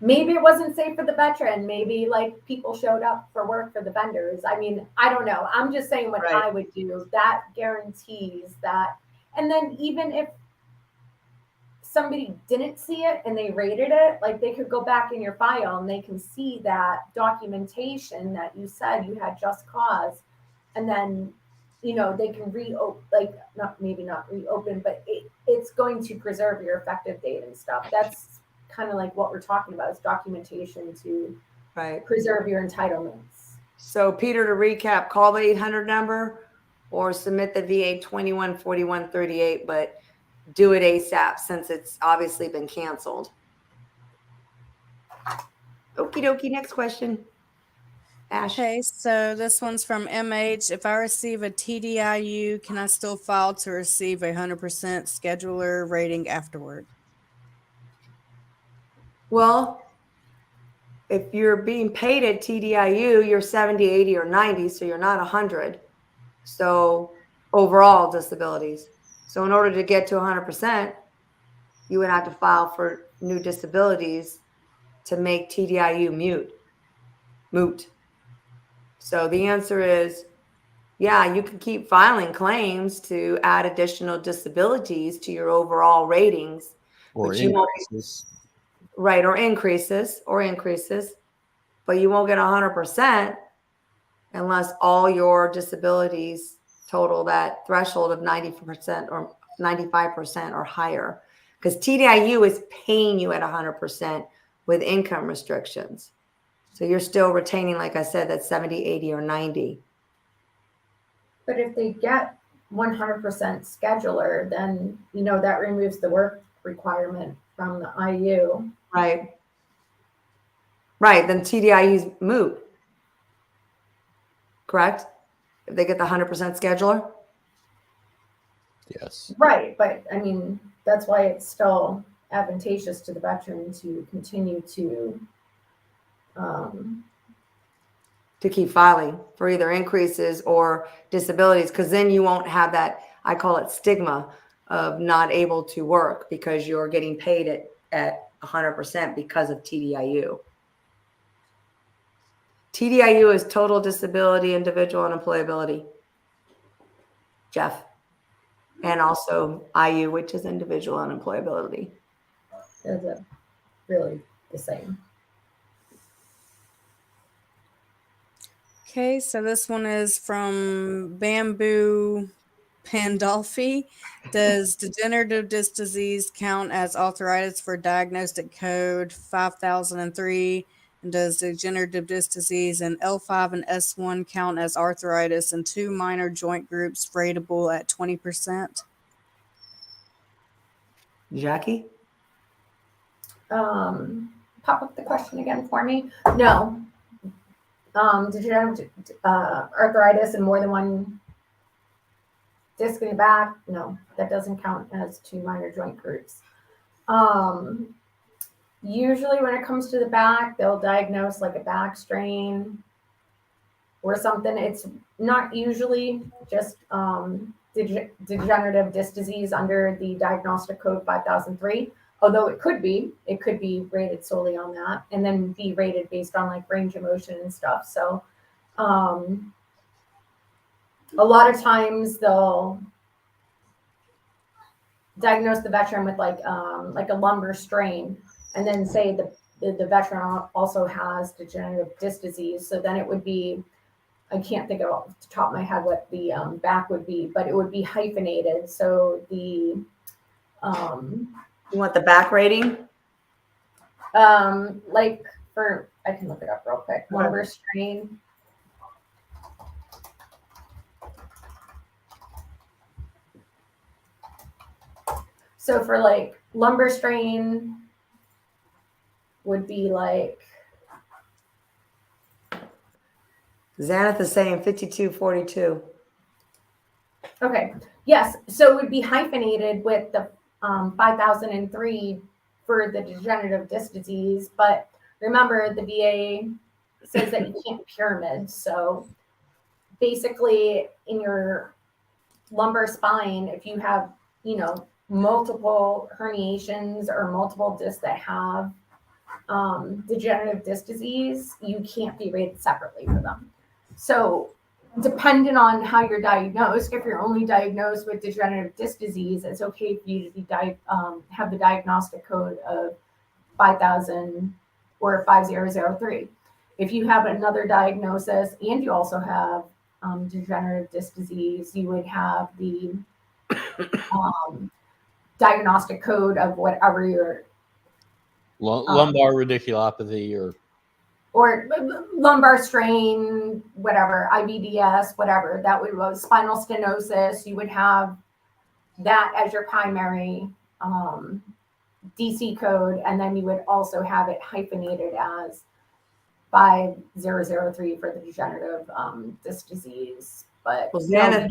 Maybe it wasn't safe for the veteran. Maybe like people showed up for work for the vendors. I mean, I don't know. I'm just saying what I would do. That guarantees that. And then even if somebody didn't see it and they rated it, like they could go back in your file and they can see that documentation that you said you had just cause. And then, you know, they can not reopen, but it's going to preserve your effective date and stuff. That's kind of like what we're talking about, is documentation to preserve your entitlements. So Peter, to recap, call the 800 number or submit the VA 21-4138, but do it ASAP since it's obviously been canceled. Okie dokie, next question. Ash. Okay, so this one's from MH. If I receive a TDIU, can I still file to receive 100% scheduler rating afterward? Well, if you're being paid at TDIU, you're 70, 80, or 90, so you're not 100. So overall disabilities. So in order to get to 100%, you would have to file for new disabilities to make TDIU moot. So the answer is, yeah, you can keep filing claims to add additional disabilities to your overall ratings. Or but you won't increases. Right, or increases, but you won't get 100% unless all your disabilities total that threshold of 90% or 95% or higher. Because TDIU is paying you at 100% with income restrictions. So you're still retaining, like I said, that 70, 80, or 90. But if they get 100% scheduler, then, you know, that removes the work requirement from the IU. Right. Then TDIU's moot. Correct? If they get the 100% scheduler? Yes. Right, but I mean, that's why it's still advantageous to the veteran to continue to keep filing for either increases or disabilities, because then you won't have that, I call it stigma of not able to work because you're getting paid at 100% because of TDIU. TDIU is total disability, individual unemployability, Jeff. And also IU, which is individual unemployability. They're really the same. Okay, so this one is from Bamboo Pandolfi. Does degenerative disc disease count as arthritis for diagnostic code 5003? And does degenerative disc disease in L5 and S1 count as arthritis in 2 minor joint groups ratable at 20%? Jackie? Pop up the question again for me. No. Degenerative arthritis in more than one disc in the back? No, that doesn't count as 2 minor joint groups. Usually when it comes to the back, they'll diagnose like a back strain or something. It's not usually just degenerative disc disease under the diagnostic code 5003, although it could be rated solely on that and then be rated based on like range of motion and stuff. So a lot of times they'll diagnose the veteran with like a lumbar strain and then say the veteran also has degenerative disc disease. So then it would be, I can't think of off the top of my head what the back would be, but it would be hyphenated. So the You want the back rating? like for, I can look it up real quick. Lumbar strain. So for like lumbar strain would be like, Xanath is saying 5242. okay, yes. So it would be hyphenated with the 5003 for the degenerative disc disease. But remember, the VA says that you can't pyramid. So basically, in your lumbar spine, if you have, multiple herniations or multiple discs that have degenerative disc disease, you can't be rated separately for them. So depending on how you're diagnosed, if you're only diagnosed with degenerative disc disease, it's okay for you to be have the diagnostic code of 5000 or 5003. If you have another diagnosis and you also have degenerative disc disease, you would have the diagnostic code of whatever your lumbar radiculopathy or lumbar strain, whatever, IBDS, whatever, that would was spinal stenosis. You would have that as your primary DC code, and then you would also have it hyphenated as 5003 for the degenerative disc disease. But Well, Xanath,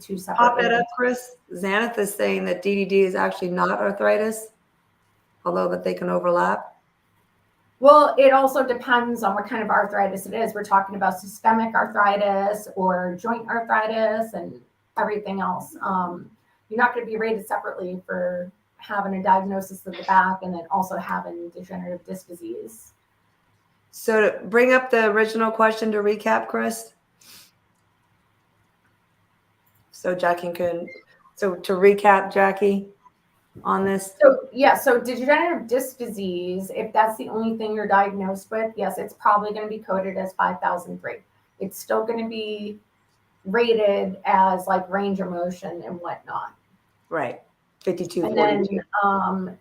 two separate. pop that up, Chris. Xanath is saying that DDD is actually not arthritis, although that they can overlap. Well, it also depends on what kind of arthritis it is. We're talking about systemic arthritis or joint arthritis and everything else. You're not going to be rated separately for having a diagnosis of the back and then also having degenerative disc disease. So to bring up the original question to recap, Chris. So Jackie so to recap, Jackie, on this. So degenerative disc disease, if that's the only thing you're diagnosed with, yes, it's probably going to be coded as 5003. It's still going to be rated as like range of motion and whatnot. Right. 5242. And then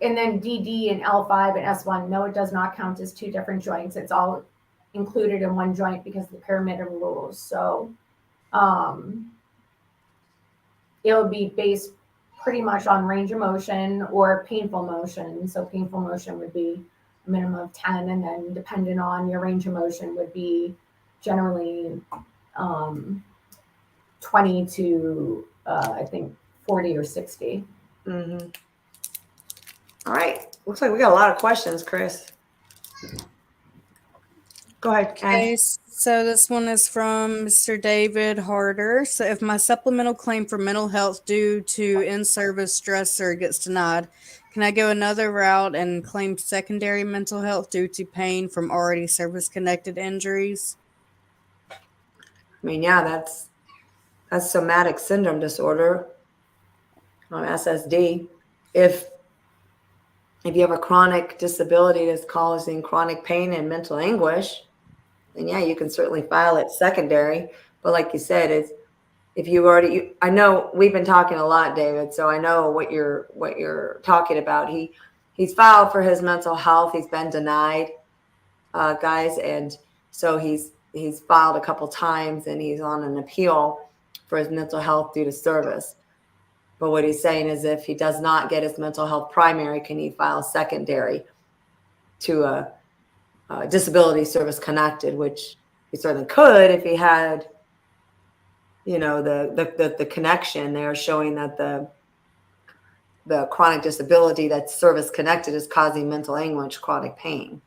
and then DD and L5 and S1, no, it does not count as 2 different joints. It's all included in one joint because of the pyramidal rules. So it'll be based pretty much on range of motion or painful motion. So painful motion would be a minimum of 10, and then depending on your range of motion would be generally 20 to I think 40 or 60. Mm-hmm. All right. Looks like we got a lot of questions, Chris. Go ahead, Ken. Okay, so this one is from Mr. David Harder. So if my supplemental claim for mental health due to in-service stressor gets denied, can I go another route and claim secondary mental health due to pain from already service-connected injuries? I mean, yeah, that's somatic syndrome disorder, SSD. If you have a chronic disability that's causing chronic pain and mental anguish, then yeah, you can certainly file it secondary. But like you said, it's if you already, I know we've been talking a lot, David, so I know what you're talking about. He's filed for his mental health. He's been denied, guys, and so he's filed a couple times, and he's on an appeal for his mental health due to service. But what he's saying is, if he does not get his mental health primary, can he file secondary to a disability service connected, which he certainly could if he had, you know, the connection there showing that the chronic disability that's service connected is causing mental anguish, chronic pain.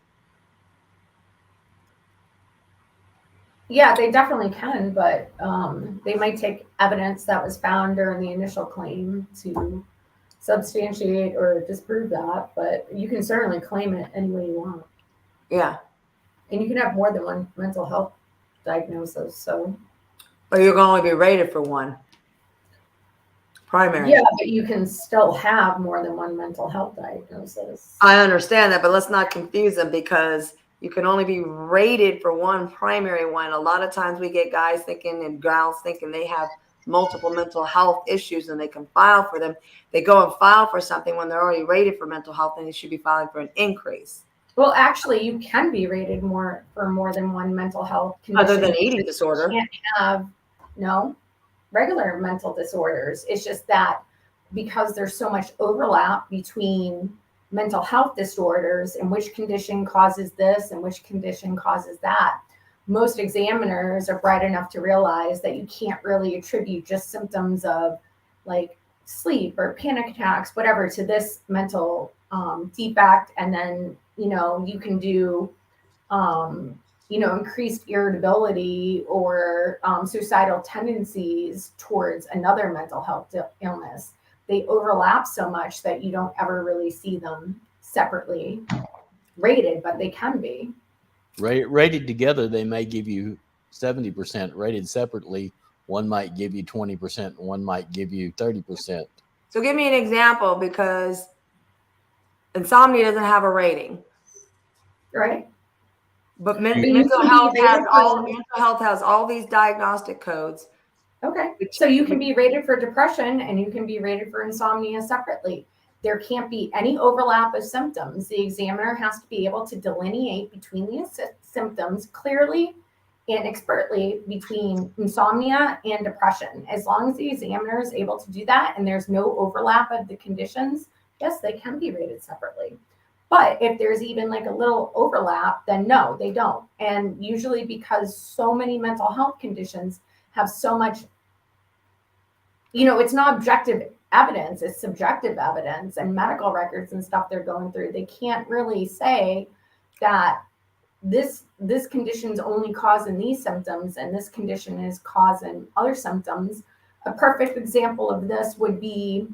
Yeah, they definitely can, but they might take evidence that was found during the initial claim to substantiate or disprove that. But you can certainly claim it any way you want. Yeah. And you can have more than one mental health diagnosis. So, But you're going to only be rated for one primary. yeah, but you can still have more than one mental health diagnosis. I understand that, but let's not confuse them, because you can only be rated for one primary one. A lot of times we get guys thinking and gals thinking they have multiple mental health issues and they can file for them. They go and file for something when they're already rated for mental health, and they should be filing for an increase. Well, actually, you can be rated for more than one mental health condition. Other than eating disorder. You can't have regular mental disorders. It's just that because there's so much overlap between mental health disorders and which condition causes this and which condition causes that, most examiners are bright enough to realize that you can't really attribute just symptoms of like sleep or panic attacks, whatever, to this mental defect. And then, you can do, increased irritability or suicidal tendencies towards another mental health illness. They overlap so much that you don't ever really see them separately rated, but they can be. Rated together, they may give you 70%. Rated separately, one might give you 20%, one might give you 30%. So give me an example, because insomnia doesn't have a rating. Right. But mental health has all these diagnostic codes. Okay. So you can be rated for depression and you can be rated for insomnia separately. There can't be any overlap of symptoms. The examiner has to be able to delineate between the symptoms clearly and expertly between insomnia and depression. As long as the examiner is able to do that and there's no overlap of the conditions, yes, they can be rated separately. But if there's even like a little overlap, then no, they don't. And usually because so many mental health conditions have so much, it's not objective evidence, it's subjective evidence and medical records and stuff they're going through. They can't really say that this condition's only causing these symptoms and this condition is causing other symptoms. A perfect example of this would be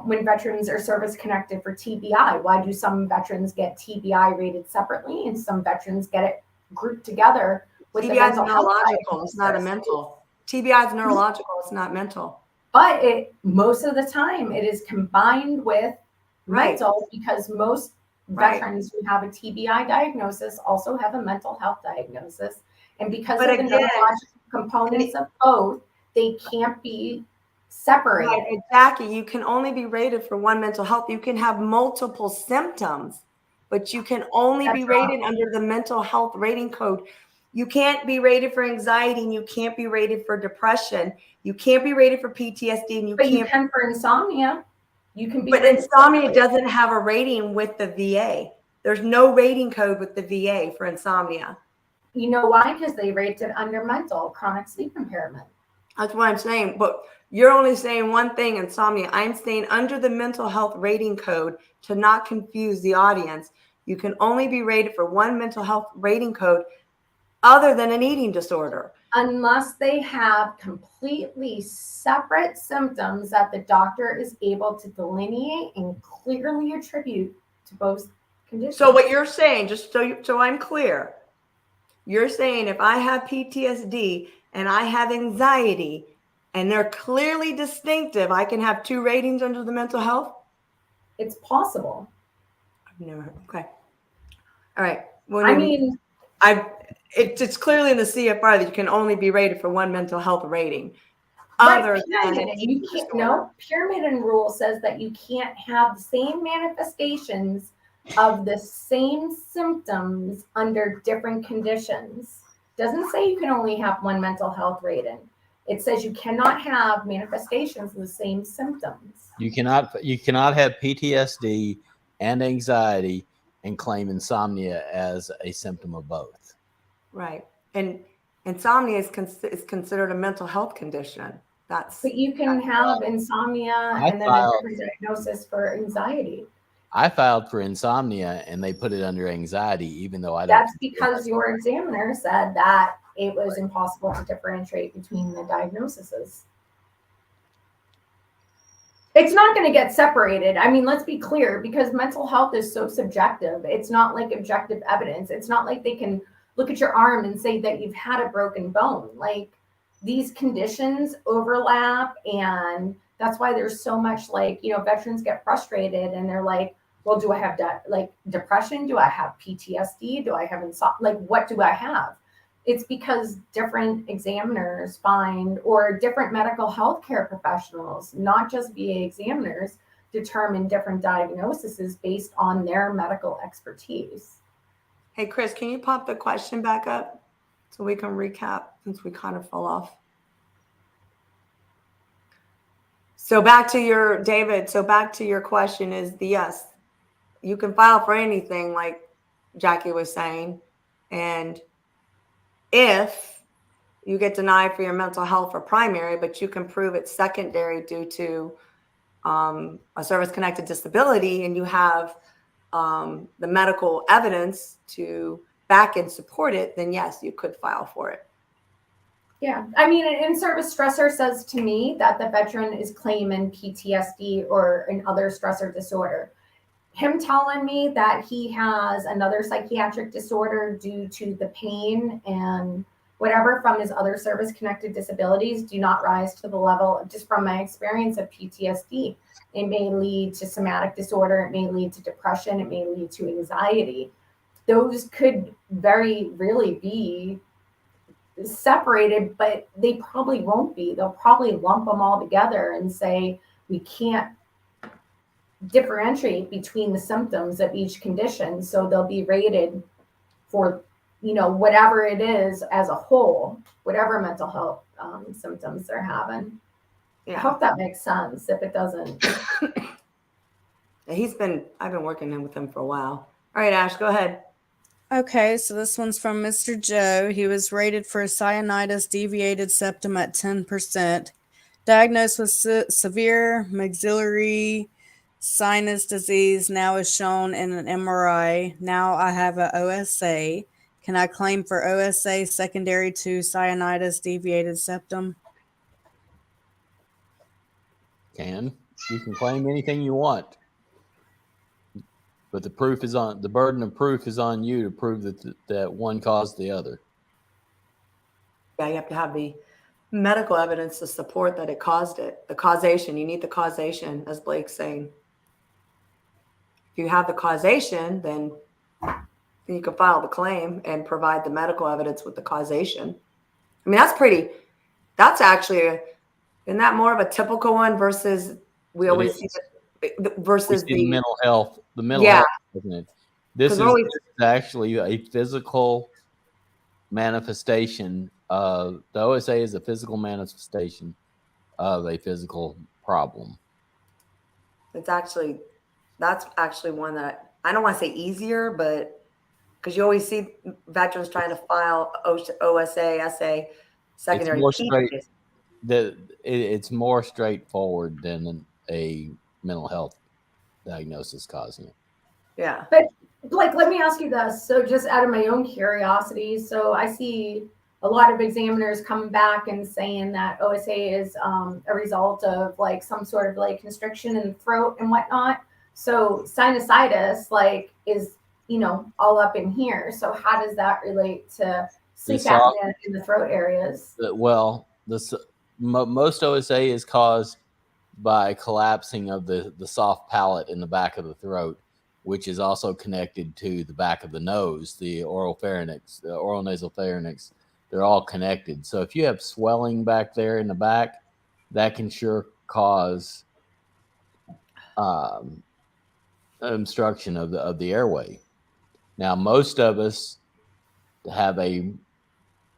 when veterans are service connected for TBI. Why do some veterans get TBI rated separately and some veterans get it grouped together? With TBI is neurological, it's not a mental. TBI is neurological, it's not mental. But most of the time it is combined with mental, because most veterans who have a TBI diagnosis also have a mental health diagnosis. And because of the neurological components of both, they can't be separated. Right, exactly. You can only be rated for one mental health. You can have multiple symptoms, but you can only be rated under the mental health rating code. You can't be rated for anxiety, and you can't be rated for depression. You can't be rated for PTSD, and you can for insomnia. You can be. But insomnia doesn't have a rating with the VA. There's no rating code with the VA for insomnia. You know why? Because they rate it under mental chronic sleep impairment. That's what I'm saying. But You're only saying one thing, insomnia. I'm saying under the mental health rating code, to not confuse the audience, you can only be rated for one mental health rating code other than an eating disorder. Unless they have completely separate symptoms that the doctor is able to delineate and clearly attribute to both conditions. So what you're saying, just so I'm clear, you're saying if I have PTSD and I have anxiety and they're clearly distinctive, I can have 2 ratings under the mental health? It's possible. I've never heard. Okay. All right. Well, I mean, it's clearly in the CFR that you can only be rated for one mental health rating. right, pyramid rule says that you can't have the same manifestations of the same symptoms under different conditions. Doesn't say you can only have one mental health rating. It says you cannot have manifestations of the same symptoms. You cannot have PTSD and anxiety and claim insomnia as a symptom of both. Right. And insomnia is considered a mental health condition. But you can have insomnia and then a different diagnosis for anxiety. I filed for insomnia and they put it under anxiety, even though I don't. That's because your examiner said that it was impossible to differentiate between the diagnoses. It's not going to get separated. I mean, let's be clear, because mental health is so subjective. It's not like objective evidence. It's not like they can look at your arm and say that you've had a broken bone. Like, these conditions overlap, and that's why there's so much, like, you know, veterans get frustrated and they're like, well, do I have depression? Do I have PTSD? Do I have insomnia? Like, what do I have? It's because different examiners find, or different medical health care professionals, not just VA examiners, determine different diagnoses based on their medical expertise. Hey, Chris, can you pop the question back up so we can recap, since we kind of fell off? So back to your, David, so back to your question is the yes, you can file for anything, like Jackie was saying. And if you get denied for your mental health or primary, but you can prove it's secondary due to a service-connected disability, and you have the medical evidence to back and support it, then yes, you could file for it. Yeah, I mean, an in-service stressor says to me that the veteran is claiming PTSD or an other stressor disorder. Him telling me that he has another psychiatric disorder due to the pain and whatever from his other service-connected disabilities do not rise to the level, just from my experience, of PTSD. It may lead to somatic disorder. It may lead to depression. It may lead to anxiety. Those could very really be separated, but they probably won't be. They'll probably lump them all together and say, we can't differentiate between the symptoms of each condition. So they'll be rated for, you know, whatever it is as a whole, whatever mental health symptoms they're having. Yeah. I hope that makes sense. If it doesn't. I've been working with him for a while. All right, Ash, go ahead. Okay, so this one's from Mr. Joe. He was rated for sinusitis deviated septum at 10%, diagnosed with severe maxillary sinus disease, now is shown in an MRI. Now I have an OSA. Can I claim for OSA secondary to sinusitis deviated septum? You can claim anything you want. But the burden of proof is on you to prove that one caused the other. Yeah, you have to have the medical evidence to support that it caused it. The causation, you need the causation, as Blake's saying. If you have the causation, then you can file the claim and provide the medical evidence with the causation. I mean, that's actually, isn't that more of a typical one versus versus the mental health? The mental health, isn't it? This is actually a physical manifestation of the OSA is a physical manifestation of a physical problem. That's actually one that I don't want to say easier, but because you always see veterans trying to file OSA, SA, secondary. it's more straightforward than a mental health diagnosis causing it. Yeah. But like, let me ask you this. So just out of my own curiosity, so I see a lot of examiners coming back and saying that OSA is a result of like some sort of like constriction in the throat and whatnot. So sinusitis like is, you know, all up in here. So how does that relate to sleep apnea in the throat areas? Well, most OSA is caused by collapsing of the soft palate in the back of the throat, which is also connected to the back of the nose, the oral pharynx, the oral nasal pharynx. They're all connected. So if you have swelling back there in the back, that can sure cause obstruction of the airway. Now, most of us have a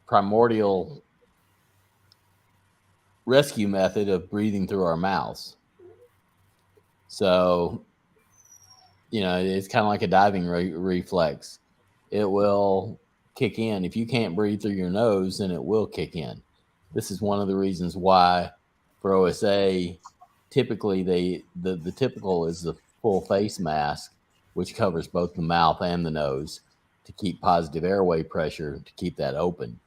primordial rescue method of breathing through our mouths. So, you know, it's kind of like a diving reflex. It will kick in. If you can't breathe through your nose, then it will kick in. This is one of the reasons why for OSA, typically the typical is the full face mask, which covers both the mouth and the nose to keep positive airway pressure, to keep that open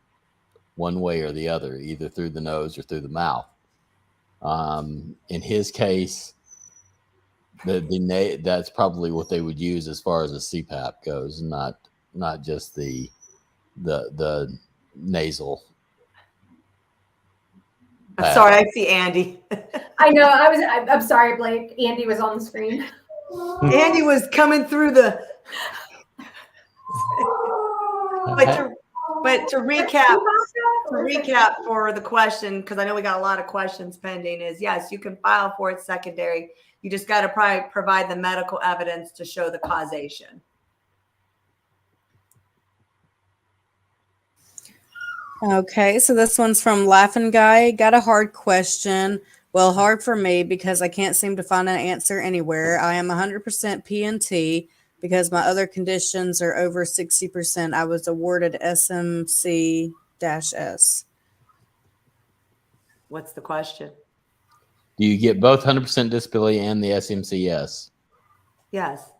one way or the other, either through the nose or through the mouth. In his case, that's probably what they would use as far as a CPAP goes, not just the nasal. I'm sorry, I see Andy. I know. I'm sorry, Blake. Andy was on the screen. Andy was coming through the. But to recap for the question, because I know we got a lot of questions pending, is yes, you can file for it secondary. You just got to provide the medical evidence to show the causation. Okay, so this one's from Laughing Guy. Got a hard question. Well, hard for me because I can't seem to find an answer anywhere. I am 100% PNT because my other conditions are over 60%. I was awarded SMC-S. What's the question? Do you get both 100% disability and the SMCS? Yes.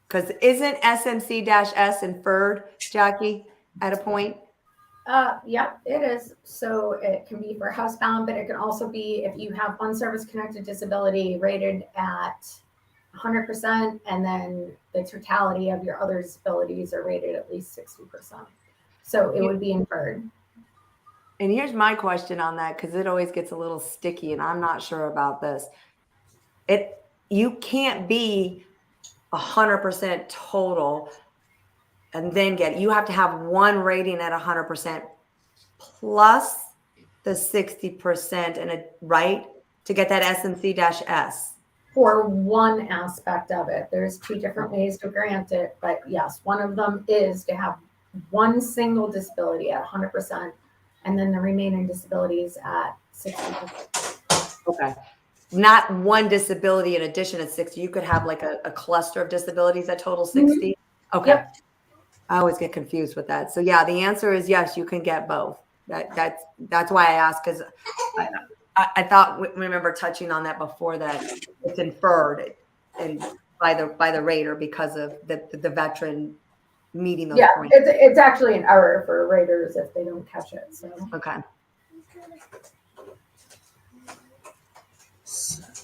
Because isn't SMC-S inferred, Jackie, at a point? Yeah, it is. So it can be for housebound, but it can also be if you have one service-connected disability rated at 100%, and then the totality of your other disabilities are rated at least 60%. So it would be inferred. And here's my question on that, because it always gets a little sticky, and I'm not sure about this. You can't be 100% total and then you have to have one rating at 100% plus the 60% and right to get that SMC-S. For one aspect of it, there's two different ways to grant it, but yes, one of them is to have one single disability at 100%, and then the remaining disabilities at 60%. Okay. Not one disability in addition to 60. You could have like a cluster of disabilities at total 60. Mm-hmm. Okay. Yep. I always get confused with that. So yeah, the answer is yes, you can get both. That's why I asked, because I thought we remember touching on that before, that it's inferred and by the rater because of the veteran meeting those points. It's actually an error for raters if they don't catch it. So okay.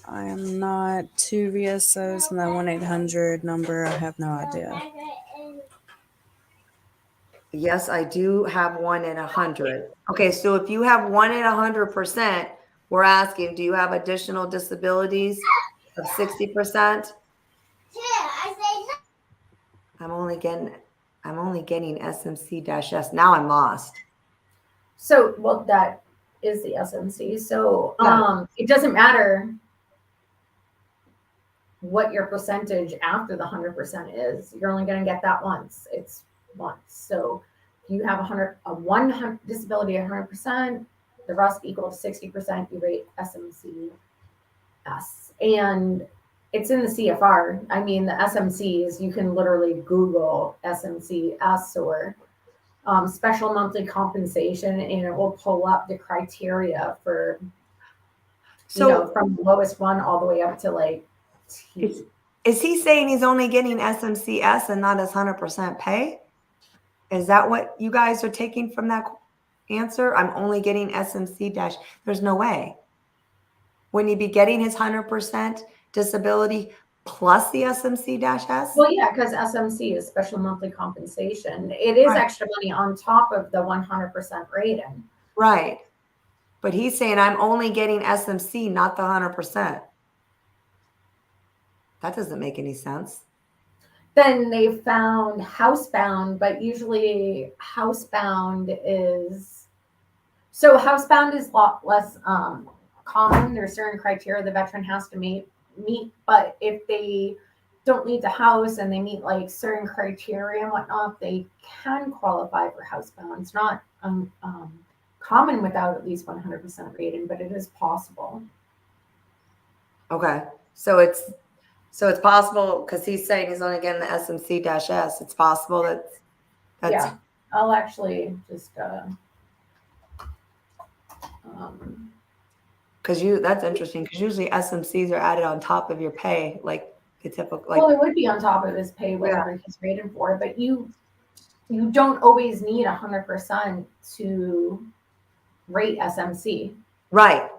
I am not 2 VSOs and that 1-800 number. I have no idea. Yes, I do have one at 100. Okay, so if you have one at 100%, we're asking, do you have additional disabilities of 60%? I'm only getting SMC-S. Now I'm lost. So, well, that is the SMC. So it doesn't matter what your percentage after the 100% is. You're only going to get that once. It's once. So if you have a 100 disability at 100%, the rest equal to 60%, you rate SMC-S. And it's in the CFR. I mean, the SMCs, you can literally Google SMC-S or special monthly compensation, and it will pull up the criteria for, from the lowest one all the way up to like T. Is he saying he's only getting SMCS and not his 100% pay? Is that what you guys are taking from that answer? I'm only getting SMC dash. There's no way. Wouldn't he be getting his 100% disability plus the SMC dash S? Well, yeah, because SMC is special monthly compensation. It is Right. extra money on top of the 100% rating. Right. But he's saying I'm only getting SMC, not the 100%. That doesn't make any sense. Then they found housebound, but usually housebound is a lot less common. There's certain criteria the veteran has to meet, but if they don't leave the house and they meet like certain criteria and whatnot, they can qualify for housebound. It's not common without at least 100% rating, but it is possible. Okay. So it's possible, because he's saying he's only getting the SMC dash S. It's possible that's Yeah, I'll actually just because that's interesting, because usually SMCs are added on top of your pay, like the typical, like, well, it would be on top of his pay, whatever he's rated for, but you don't always need 100% to rate SMC. right.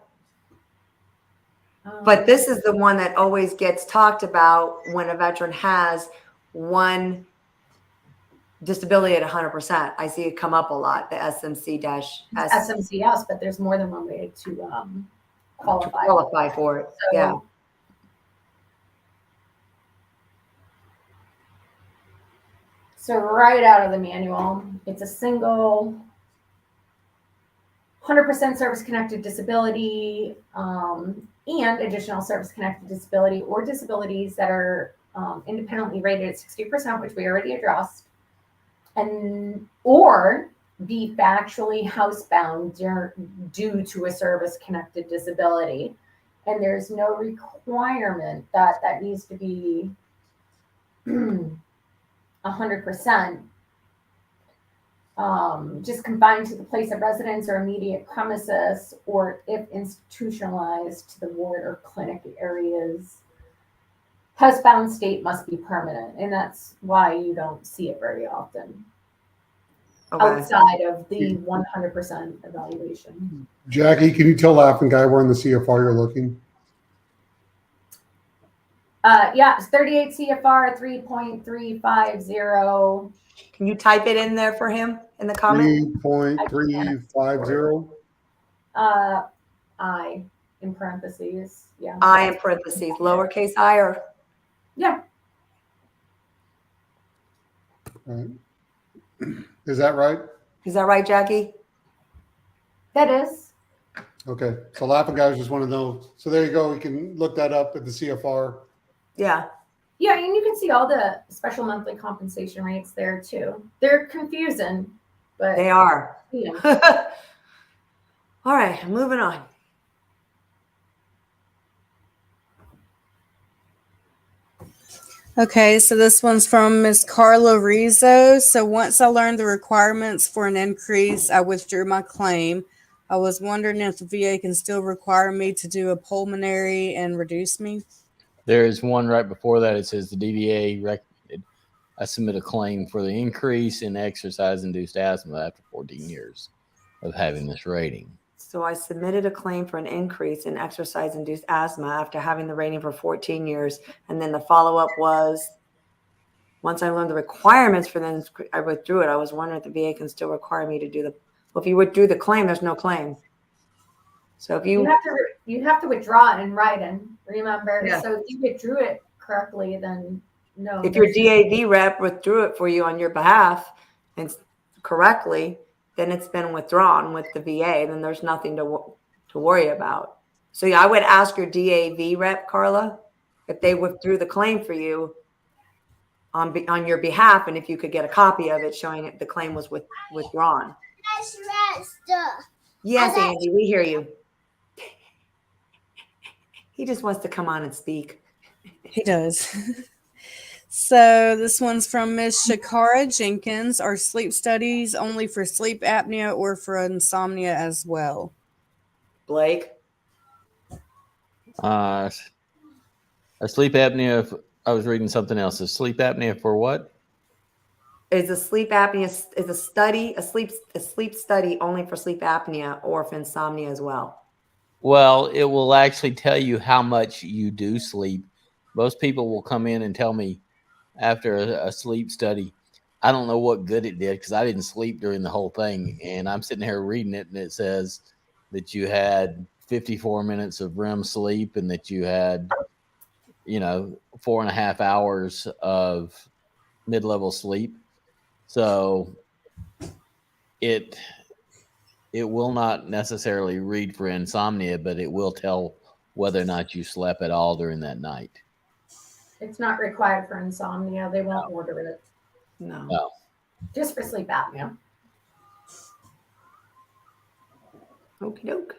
But this is the one that always gets talked about when a veteran has one disability at 100%. I see it come up a lot, the SMC dash S. SMCS, but there's more than one way to qualify. For it. So, Yeah. So right out of the manual, it's a single 100% service-connected disability and additional service-connected disability, or disabilities that are independently rated at 60%, which we already addressed, or be factually housebound due to a service-connected disability. And there's no requirement that needs to be 100%. Just confined to the place of residence or immediate premises, or if institutionalized to the ward or clinic areas. Housebound state must be permanent, and that's why you don't see it very often outside of the 100% evaluation. Jackie, can you tell Laughing Guy where in the CFR you're looking? Yeah, it's 38 CFR 3.350. Can you type it in there for him in the comment? 3.350. I in parentheses. Yeah. I in parentheses, lowercase I, or yeah. All right. Is that right? Is that right, Jackie? That is. Okay. So Laughing Guys just want to know. So there you go. You can look that up at the CFR. Yeah. Yeah, and you can see all the special monthly compensation rates there too. They're confusing, but They are. Yeah. All right, moving on. Okay, so this one's from Miss Carla Rizzo. So once I learned the requirements for an increase, I withdrew my claim. I was wondering if the VA can still require me to do a pulmonary and reduce me. There is one right before that. It says the DVA recommended I submit a claim for the increase in exercise-induced asthma after 14 years of having this rating. So I submitted a claim for an increase in exercise-induced asthma after having the rating for 14 years. And then the follow-up was, once I learned the requirements for them, I withdrew it. I was wondering if the VA can still require me to do the, well, if you withdrew the claim, there's no claim. So if you have to withdraw it in writing, remember? Yeah. So if you withdrew it correctly, then no. if your DAV rep withdrew it for you on your behalf and correctly, then it's been withdrawn with the VA. Then there's nothing to worry about. So yeah, I would ask your DAV rep, Carla, if they withdrew the claim for you on your behalf, and if you could get a copy of it showing it the claim was withdrawn. Yes, Andy, we hear you. He just wants to come on and speak. He does. So this one's from Miss Shakara Jenkins. Are sleep studies only for sleep apnea or for insomnia as well? Blake? A sleep apnea. I was reading something else. A sleep apnea for what? Is a sleep apnea is a sleep study only for sleep apnea or for insomnia as well? Well, it will actually tell you how much you do sleep. Most people will come in and tell me after a sleep study, I don't know what good it did because I didn't sleep during the whole thing. And I'm sitting here reading it, and it says that you had 54 minutes of REM sleep and that you had, 4.5 hours of mid-level sleep. So it will not necessarily read for insomnia, but it will tell whether or not you slept at all during that night. It's not required for insomnia. They won't order it. No. No. Just for sleep apnea. Okie doke.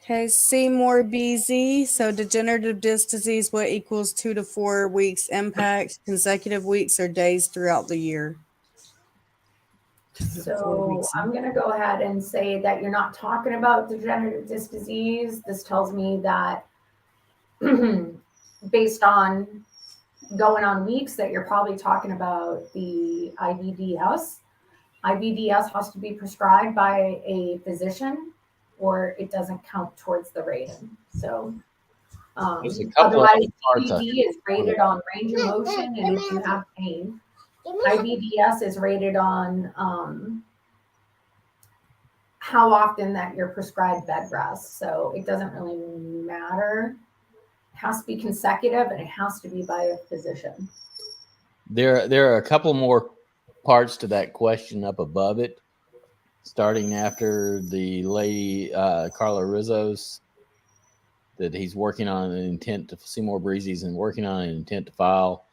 Okay, Seymour BZ. So degenerative disc disease, what equals 2 to 4 weeks impact, consecutive weeks or days throughout the year? So I'm going to go ahead and say that you're not talking about degenerative disc disease. This tells me that based on going on weeks that you're probably talking about the IBDS. IBDS has to be prescribed by a physician or it doesn't count towards the rating. So There's a couple of otherwise, parts PD is rated on range of motion and if you have pain. IBDS is rated on how often that you're prescribed bed rest. So it doesn't really matter. It has to be consecutive and it has to be by a physician. There are a couple more parts to that question up above it, starting after the lady Carla Rizzo's, that he's working on an intent to see more breezies and working on an intent to file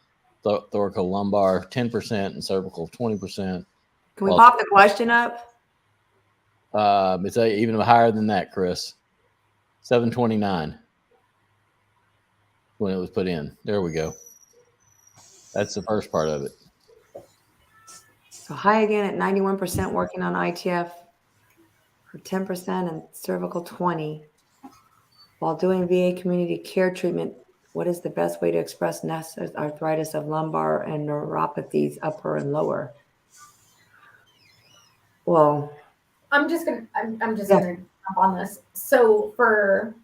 thoracolumbar 10% and cervical 20%. Can we pop the question up? It's even higher than that, Chris. 729 when it was put in. There we go. That's the first part of it. So high again at 91% working on ITF for 10% and cervical 20. While doing VA community care treatment, what is the best way to express arthritis of lumbar and neuropathies, upper and lower? Well, I'm just gonna jump on this. So for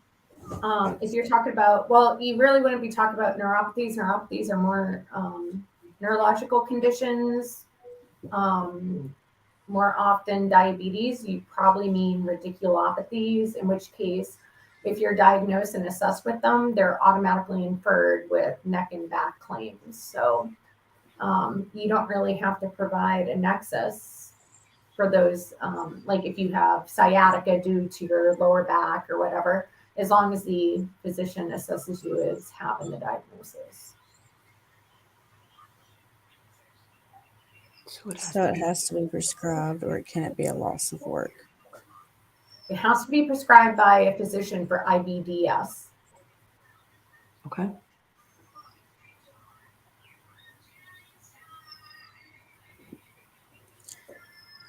if you're talking about, well, you really wouldn't be talking about neuropathies. Neuropathies are more neurological conditions. More often diabetes. You probably mean radiculopathies, in which case, if you're diagnosed and assessed with them, they're automatically inferred with neck and back claims. So you don't really have to provide a nexus for those, like if you have sciatica due to your lower back or whatever, as long as the physician assesses you as having the diagnosis. So it has to be prescribed or it can't be a loss of work. It has to be prescribed by a physician for IBDS. Okay.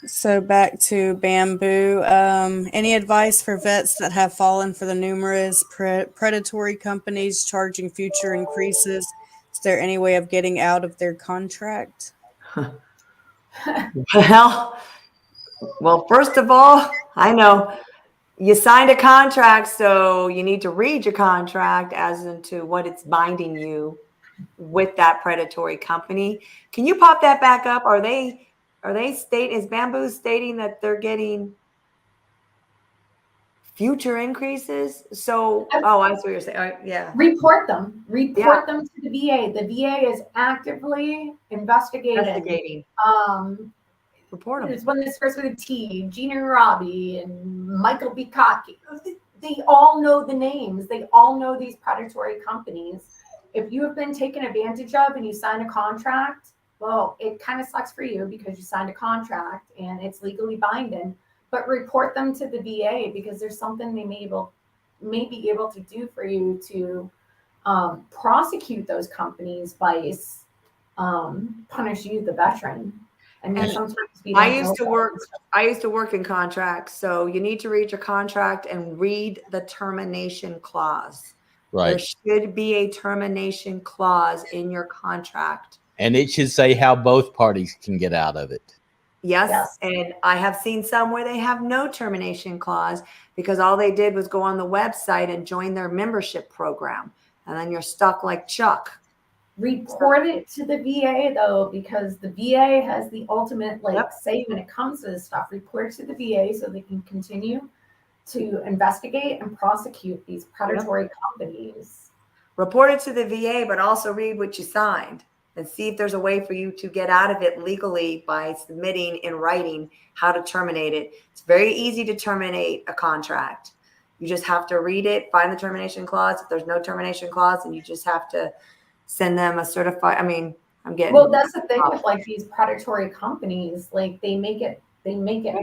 So back to bamboo. Any advice for vets that have fallen for the numerous predatory companies charging future increases? Is there any way of getting out of their contract? Well, first of all, I know you signed a contract, so you need to read your contract as into what it's binding you with that predatory company. Can you pop that back up? Is Bamboo stating that they're getting future increases? So, I see what you're saying. Yeah. Report them to the VA. The VA is actively investigating. Report them. There's one that starts with a T, Gina Robbie and Michael Bukaki. They all know the names. They all know these predatory companies. If you have been taken advantage of and you sign a contract, well, it kind of sucks for you because you signed a contract and it's legally binding. But report them to the VA because there's something they may be able to do for you to prosecute those companies, vice, punish you, the veteran. I mean, And sometimes we I don't used to know work. that stuff. I used to work in contracts, so you need to read your contract and read the termination clause. There Right. should be a termination clause in your contract. And it should say how both parties can get out of it. Yes, Yes. and I have seen some where they have no termination clause because all they did was go on the website and join their membership program, and then you're stuck like Chuck. Report it to the VA though, because the VA has the ultimate say when it comes to this stuff. Report it to the VA so they can continue to investigate and prosecute these predatory companies. Report it to the VA, but also read what you signed and see if there's a way for you to get out of it legally by submitting in writing how to terminate it. It's very easy to terminate a contract. You just have to read it, find the termination clause. If there's no termination clause, then you just have to send them a certified. I mean, I'm getting. Well, that's the thing with like these predatory companies. Like they make it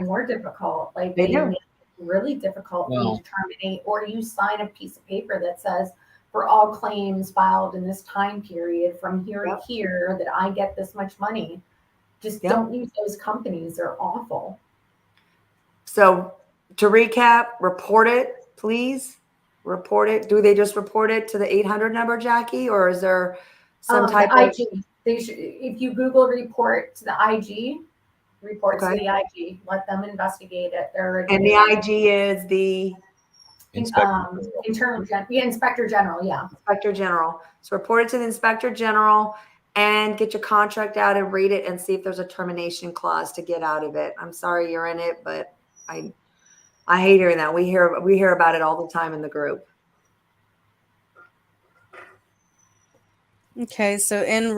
more difficult. Like They do. make it really difficult for you to terminate, or you sign a piece of paper that says, for all claims filed in this time period from here to here, that I get this much money. Just don't use those companies. They're awful. So to recap, report it, please. Report it. Do they just report it to the 800 number, Jackie, or is there some type of IG? They should. If you Google report to the IG, report to the IG. Let them investigate it. And the IG is the Inspector General. Yeah, Inspector General. So report it to the Inspector General and get your contract out and read it and see if there's a termination clause to get out of it. I'm sorry you're in it, but I hate hearing that. We hear about it all the time in the group. Okay, so in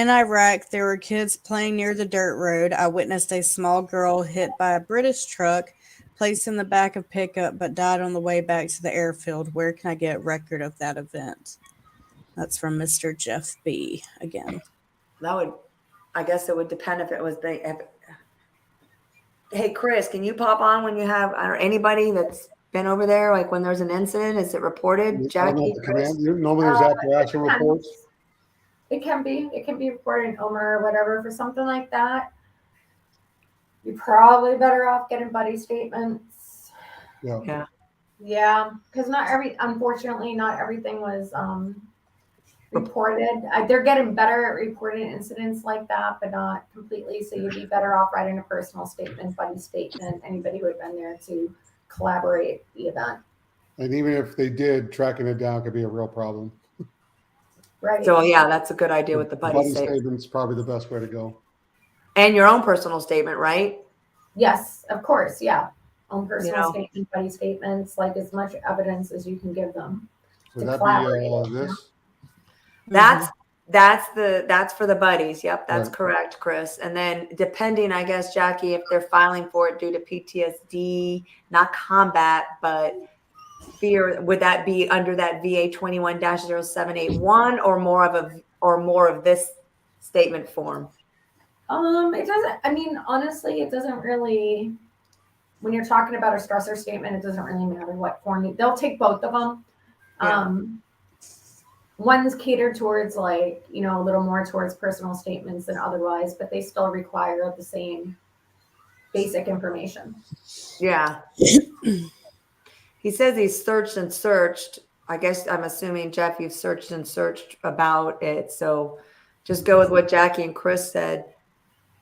Iraq, there were kids playing near the dirt road. I witnessed a small girl hit by a British truck, placed in the back of pickup, but died on the way back to the airfield. Where can I get a record of that event? That's from Mr. Jeff B. again. I guess it would depend if it was Hey, Chris, can you pop on when you have anybody that's been over there? Like when there's an incident, is it reported? Jackie, normally there's after action reports. It can be reported in OMER or whatever for something like that. You're probably better off getting buddy statements. Yeah. Yeah, because unfortunately, not everything was reported. They're getting better at reporting incidents like that, but not completely. So you'd be better off writing a personal statement, buddy statement, anybody who had been there to collaborate the event. And even if they did, tracking it down could be a real problem. Right. So yeah, that's a good idea with the buddy statement's probably the best way to go. And your own personal statement, right? Yes, of course. Yeah. Own personal statement, buddy statements, like as much evidence as you can give them. Would that be this? That's for the buddies. Yep, that's correct, Chris. And then depending, I guess, Jackie, if they're filing for it due to PTSD, not combat, but fear, would that be under that VA 21-0781 or more of this statement form? It doesn't. I mean, honestly, it doesn't really. When you're talking about a stressor statement, it doesn't really matter what form. They'll take both of them. Yeah. One's catered towards a little more towards personal statements than otherwise, but they still require the same basic information. Yeah. He says he's searched and searched. I guess I'm assuming, Jeff, you've searched and searched about it. So just go with what Jackie and Chris said.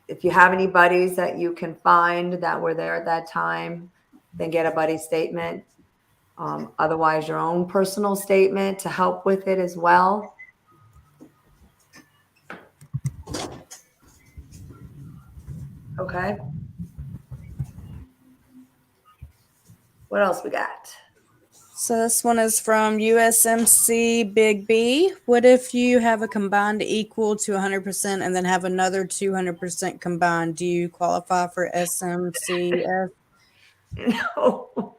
If you have any buddies that you can find that were there at that time, then get a buddy statement. Otherwise, your own personal statement to help with it as well. Okay. What else we got? So this one is from USMC Big B. What if you have a combined equal to 100% and then have another 200% combined? Do you qualify for SMCF? No.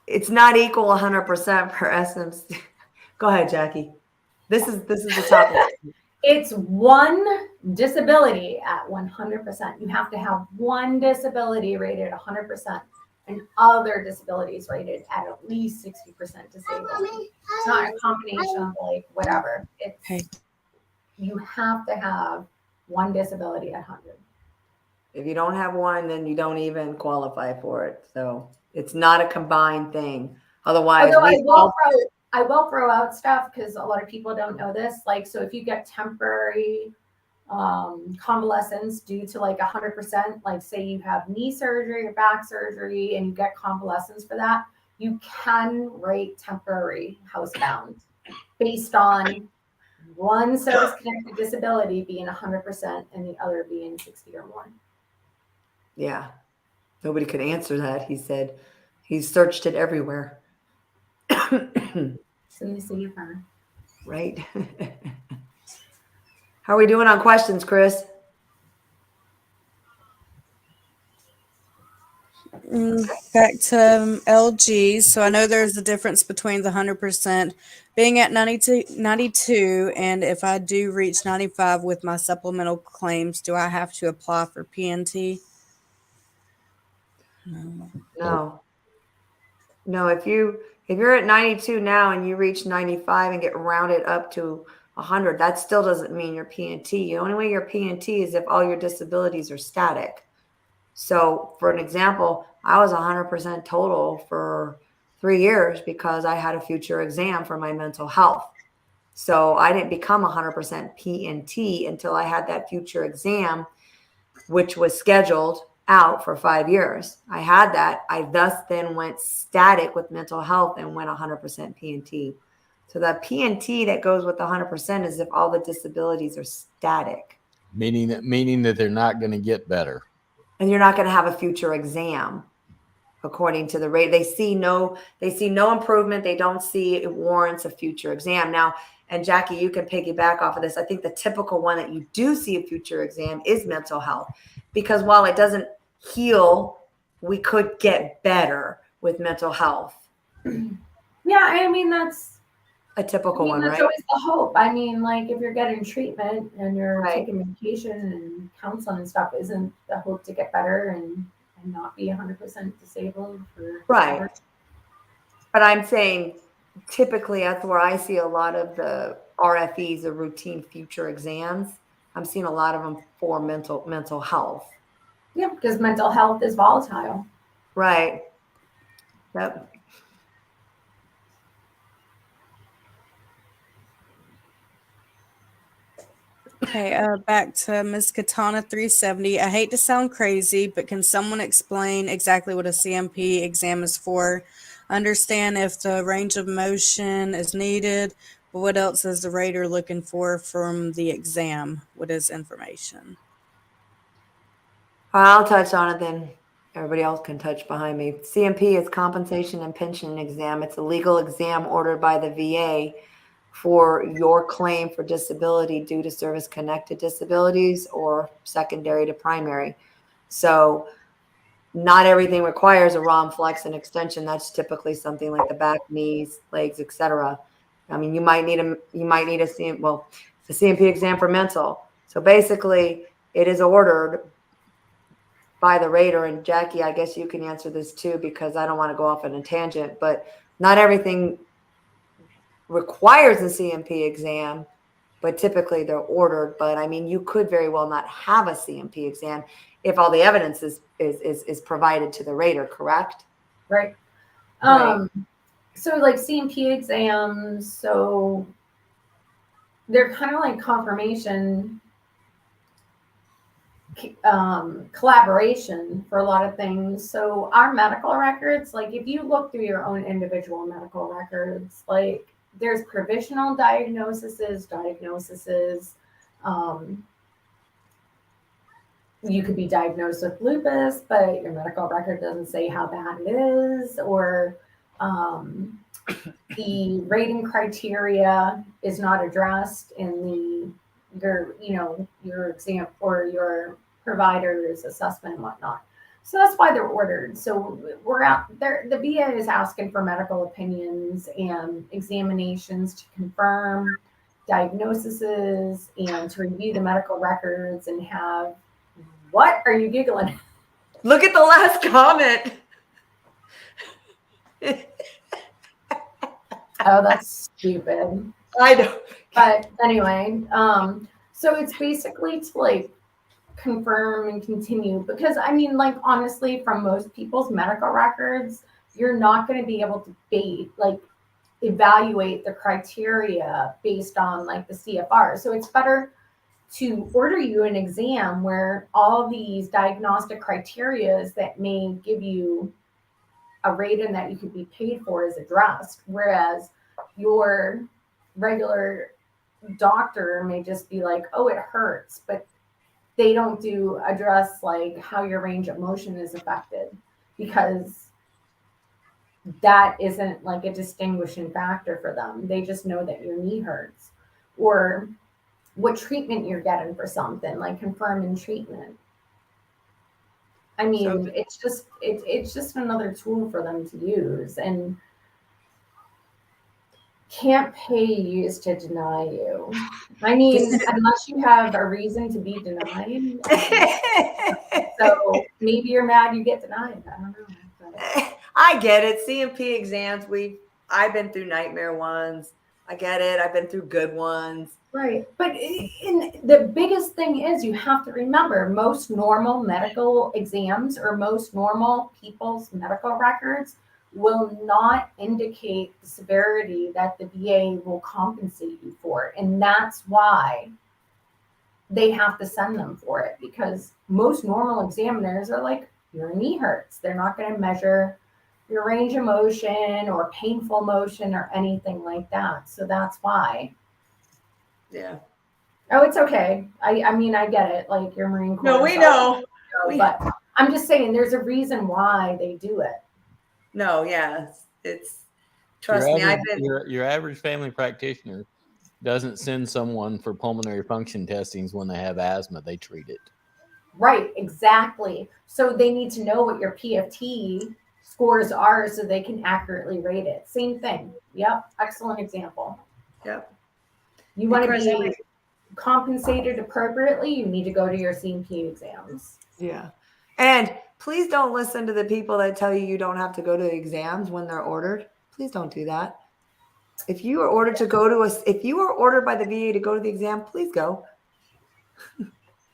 It's not equal 100% for SMC. Go ahead, Jackie. This is the topic. It's one disability at 100%. You have to have one disability rated 100% and other disabilities rated at least 60% disabled. It's not a combination of like whatever. It's Okay. you have to have one disability at 100. If you don't have one, then you don't even qualify for it. So it's not a combined thing. Otherwise, Although I will throw out stuff because a lot of people don't know this. Like, so if you get temporary convalescence due to like 100%, like say you have knee surgery or back surgery and you get convalescence for that, you can rate temporary housebound based on one service-connected disability being 100% and the other being 60 or more. yeah, nobody could answer that. He said he searched it everywhere. So you see your phone. Right. How are we doing on questions, Chris? Back to LG. So I know there's a difference between the 100% being at 92, and if I do reach 95 with my supplemental claims, do I have to apply for PNT? No. No, if you're at 92 now and you reach 95 and get rounded up to 100, that still doesn't mean you're PNT. The only way you're PNT is if all your disabilities are static. So for an example, I was 100% total for 3 years because I had a future exam for my mental health. So I didn't become 100% PNT until I had that future exam, which was scheduled out for 5 years. I had that. I thus then went static with mental health and went 100% PNT. So the PNT that goes with 100% is if all the disabilities are static. Meaning that they're not going to get better. And you're not going to have a future exam according to the rate. They see no improvement. They don't see it warrants a future exam. Now, and Jackie, you can piggyback off of this. I think the typical one that you do see a future exam is mental health, because while it doesn't heal, we could get better with mental health. Yeah, I mean, that's a typical one, that's right? always the hope. I mean, like if you're getting treatment and you're Right. taking medication and counseling and stuff, isn't the hope to get better and not be 100% disabled for Right. forever? But I'm saying typically that's where I see a lot of the RFEs, the routine future exams. I'm seeing a lot of them for mental health. Yeah, because mental health is volatile. Right. Yep. Okay, back to Ms. Katana 370. I hate to sound crazy, but can someone explain exactly what a CMP exam is for? Understand if the range of motion is needed, but what else is the rater looking for from the exam? What is information? I'll touch on it, then everybody else can touch behind me. CMP is compensation and pension exam. It's a legal exam ordered by the VA for your claim for disability due to service-connected disabilities or secondary to primary. So not everything requires a ROM flex and extension. That's typically something like the back, knees, legs, etc. I mean, you might need a the CMP exam for mental. So basically, it is ordered by the rater. And Jackie, I guess you can answer this too, because I don't want to go off on a tangent, but not everything requires a CMP exam, but typically they're ordered. But I mean, you could very well not have a CMP exam if all the evidence is provided to the rater, correct? Right. Right. So like CMP exams, so they're kind of like confirmation collaboration for a lot of things. So our medical records, like if you look through your own individual medical records, like there's provisional diagnoses. You could be diagnosed with lupus, but your medical record doesn't say how bad it is, or the rating criteria is not addressed in your exam or your provider's assessment and whatnot. So that's why they're ordered. So we're out there. The VA is asking for medical opinions and examinations to confirm diagnoses and to review the medical records and have. What are you giggling? Look at the last comment. Oh, that's stupid. I know. But anyway, so it's basically to like confirm and continue, because I mean, like, honestly, from most people's medical records, you're not going to be able to evaluate the criteria based on like the CFR. So it's better to order you an exam where all these diagnostic criterias that may give you a rating that you could be paid for is addressed, whereas your regular doctor may just be like, oh, it hurts, but they don't address like how your range of motion is affected, because that isn't like a distinguishing factor for them. They just know that your knee hurts, or what treatment you're getting for something, like confirming treatment. I mean, it's just another tool for them to use, and can't pay you is to deny you. I mean, unless you have a reason to be denied. So maybe you're mad you get denied. I don't know. But I get it. C&P exams, I've been through nightmare ones. I get it. I've been through good ones. right. But the biggest thing is you have to remember, most normal medical exams or most normal people's medical records will not indicate the severity that the VA will compensate you for. And that's why they have to send them for it, because most normal examiners are like, your knee hurts. They're not going to measure your range of motion or painful motion or anything like that. So that's why. Yeah. Oh, it's okay. I mean, I get it. Like, your Marine Corps. No, we know. But I'm just saying there's a reason why they do it. No, yeah. It's trust me, I've been your average family practitioner doesn't send someone for pulmonary function testings when they have asthma. They treat it. Right, exactly. So they need to know what your PFT scores are so they can accurately rate it. Same thing. Yep, excellent example. Yep. You want to be compensated appropriately, you need to go to your C&P exams. Yeah. And please don't listen to the people that tell you you don't have to go to the exams when they're ordered. Please don't do that. If you are ordered to go to if you are ordered by the VA to go to the exam, please go.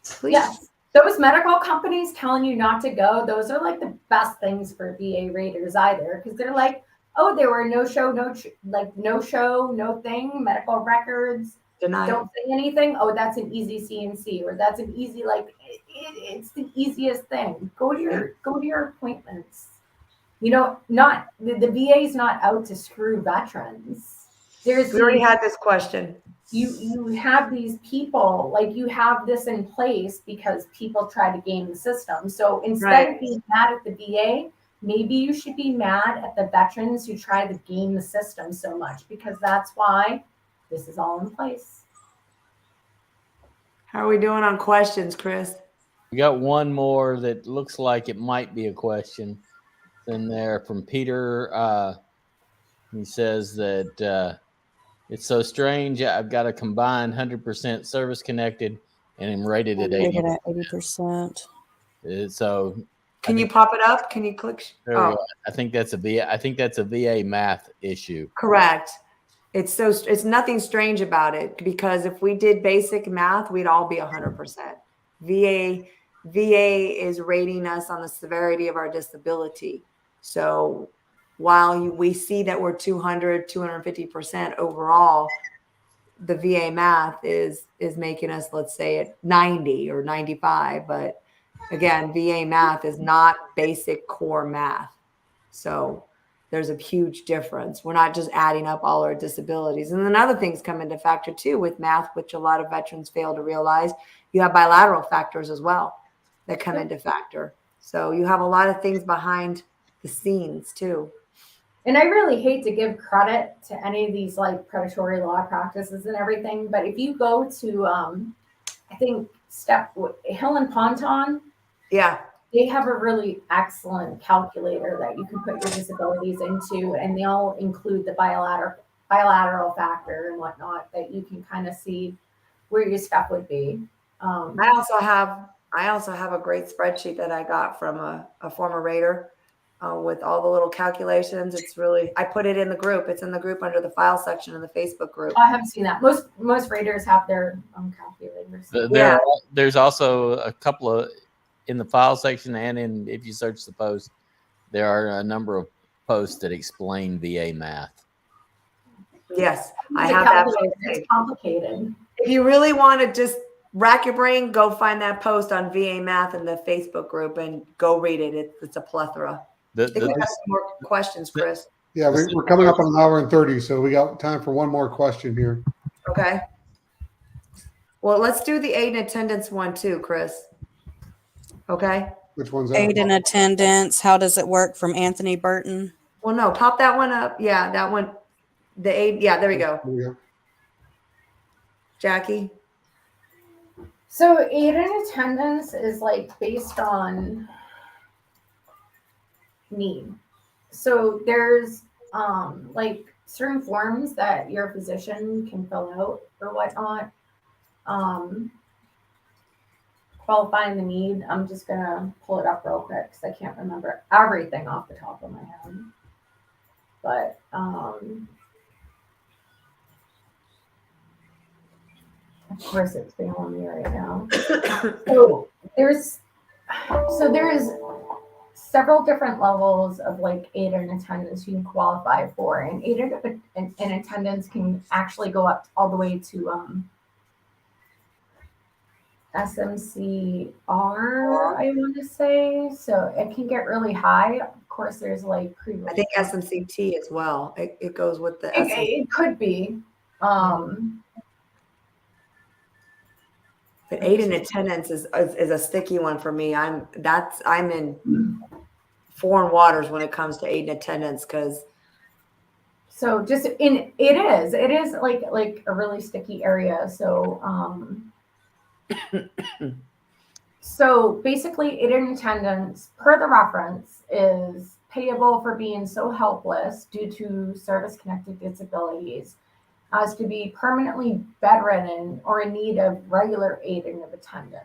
Please. Yes. Those medical companies telling you not to go, those are like the best things for VA raters either, because they're like, oh, there were no show, no thing, medical records. Denied. Don't say anything. Oh, that's an easy CNC, or that's an easy, like, it's the easiest thing. Go to your appointments. You know, not the VA is not out to screw veterans. We already had this question. You have these people, like, you have this in place because people try to game the system. So instead of being mad at the VA, maybe you should be mad at the veterans who try to game the system so much, because that's why this is all in place. How are we doing on questions, Chris? We got one more that looks like it might be a question. It's in there from Peter. He says that it's so strange. I've got a combined 100% service connected and I'm rated at 80%. So can you pop it up? Can you click? I think that's a VA math issue. Correct. It's nothing strange about it, because if we did basic math, we'd all be 100%. VA is rating us on the severity of our disability. So while we see that we're 250% overall, the VA math is making us, let's say, at 90 or 95. But again, VA math is not basic core math. So there's a huge difference. We're not just adding up all our disabilities. And then other things come into factor too with math, which a lot of veterans fail to realize. You have bilateral factors as well that come into factor. So you have a lot of things behind the scenes too. And I really hate to give credit to any of these like predatory law practices and everything, but if you go to, I think Hill and Ponton, yeah, they have a really excellent calculator that you can put your disabilities into, and they'll include the bilateral factor and whatnot, that you can kind of see where your stuff would be. I also have a great spreadsheet that I got from a former rater. with all the little calculations. It's really, I put it in the group. It's in the group under the file section in the Facebook group. I haven't seen that. Most raters have their own calculators. There's also a couple of in the file section, and if you search the post, there are a number of posts that explain VA math. Yes, I It's a have that. calculator. It's complicated. If you really want to just rack your brain, go find that post on VA math in the Facebook group and go read it. It's a plethora. I think we have some more questions, Chris. Yeah, we're coming up on an hour and 30, so we got time for one more question here. Okay. Well, let's do the aid in attendance one too, Chris. Okay. Which one's that? Aid in attendance. How does it work from Anthony Burton? Well, no, pop that one up. Yeah, that one. The aid. Yeah, there we go. There we go. Jackie. So aid in attendance is like based on need. So there's like certain forms that your physician can fill out or whatnot. Qualifying the need. I'm just gonna pull it up real quick because I can't remember everything off the top of my head. But of course it's failing me right now. So there's several different levels of like aid in attendance you can qualify for, and aid in attendance can actually go up all the way to SMCR, I want to say. So it can get really high. Of course, there's like I think SMCT as well. It goes with the. It could be. But aid in attendance is a sticky one for me. I'm in foreign waters when it comes to aid in attendance because. So just it is like a really sticky area. So so basically aid in attendance per the reference is payable for being so helpless due to service-connected disabilities as to be permanently bedridden or in need of regular aid in attendance.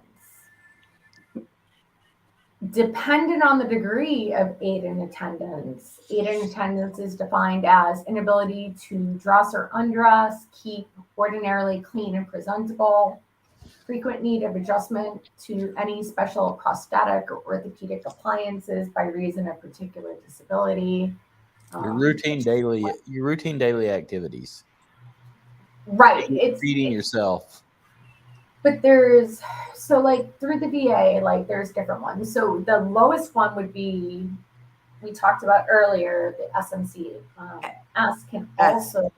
Dependent on the degree of aid in attendance is defined as inability to dress or undress, keep ordinarily clean and presentable, frequent need of adjustment to any special prosthetic or orthopedic appliances by reason of particular disability. Your routine daily activities. Right. It's feeding yourself. But there's, so like through the VA, like there's different ones. So the lowest one would be, we talked about earlier, the SMC. S can also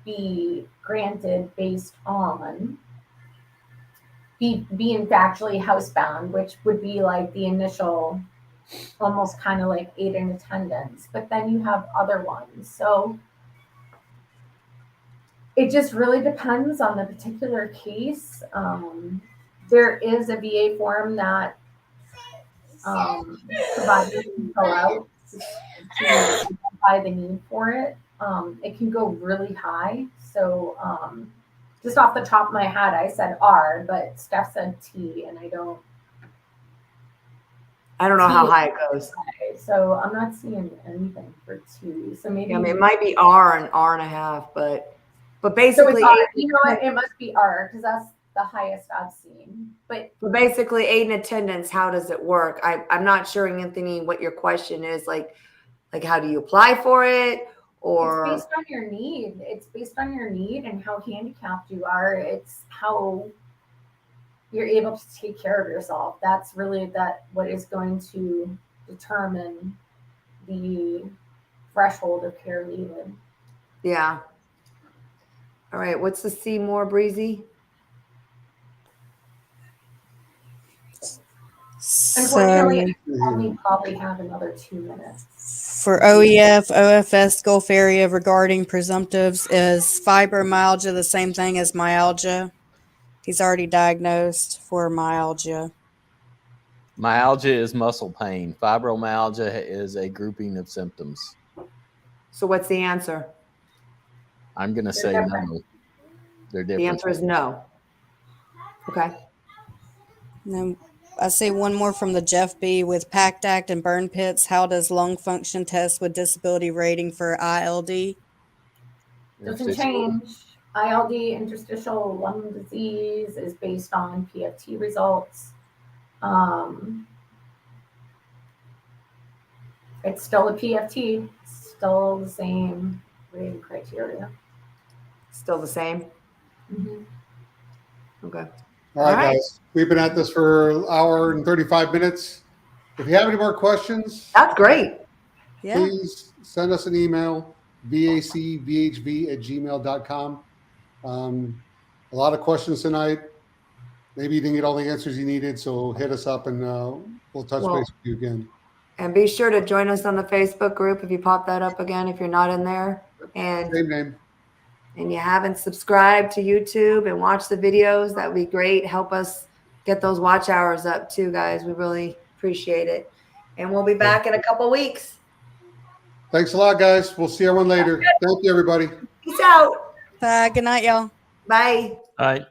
be granted based on being factually housebound, which would be like the initial, almost kind of like aid in attendance. But then you have other ones. So it just really depends on the particular case. There is a VA form that providers can fill out to identify the need for it. It can go really high. So just off the top of my head, I said R, but Steph said T, and I don't know how high it goes. So I'm not seeing anything for T. So maybe it might be R and R and a half, but basically, so it's you know what? It must be R because that's the highest I've seen. But basically, aid in attendance, how does it work? I'm not sure, Anthony, what your question is. Like how do you apply for it? Or it's based on your need. It's based on your need and how handicapped you are. It's how you're able to take care of yourself. That's really what is going to determine the threshold of care needed. Yeah. All right. What's the C more, Breezy? Unfortunately, I only probably have another 2 minutes. For OEF, OFS Gulf area regarding presumptives, is fibromyalgia the same thing as myalgia? He's already diagnosed for myalgia. Myalgia is muscle pain. Fibromyalgia is a grouping of symptoms. So what's the answer? I'm going to say no. They're different. The answer is no. Okay. No. I see one more from the Jeff B. With PACT Act and burn pits. How does lung function test with disability rating for ILD? Doesn't change. ILD, interstitial lung disease, is based on PFT results. It's still a PFT, still the same rating criteria. Still the same. Mhm. Okay. All right, All right. guys. We've been at this for an hour and 35 minutes. If you have any more questions, That's great. Yeah. please send us an email, vacvhv@gmail.com. A lot of questions tonight. Maybe you didn't get all the answers you needed, so hit us up and we'll touch Well- base with you again. And be sure to join us on the Facebook group if you pop that up again, if you're not in there. And Same name. you haven't subscribed to YouTube and watch the videos, that would be great. Help us get those watch hours up too, guys. We really appreciate it. And we'll be back in a couple weeks. Thanks a lot, guys. We'll see everyone later. Thank you, everybody. Peace out. Bye. Good night, y'all. Bye. All right.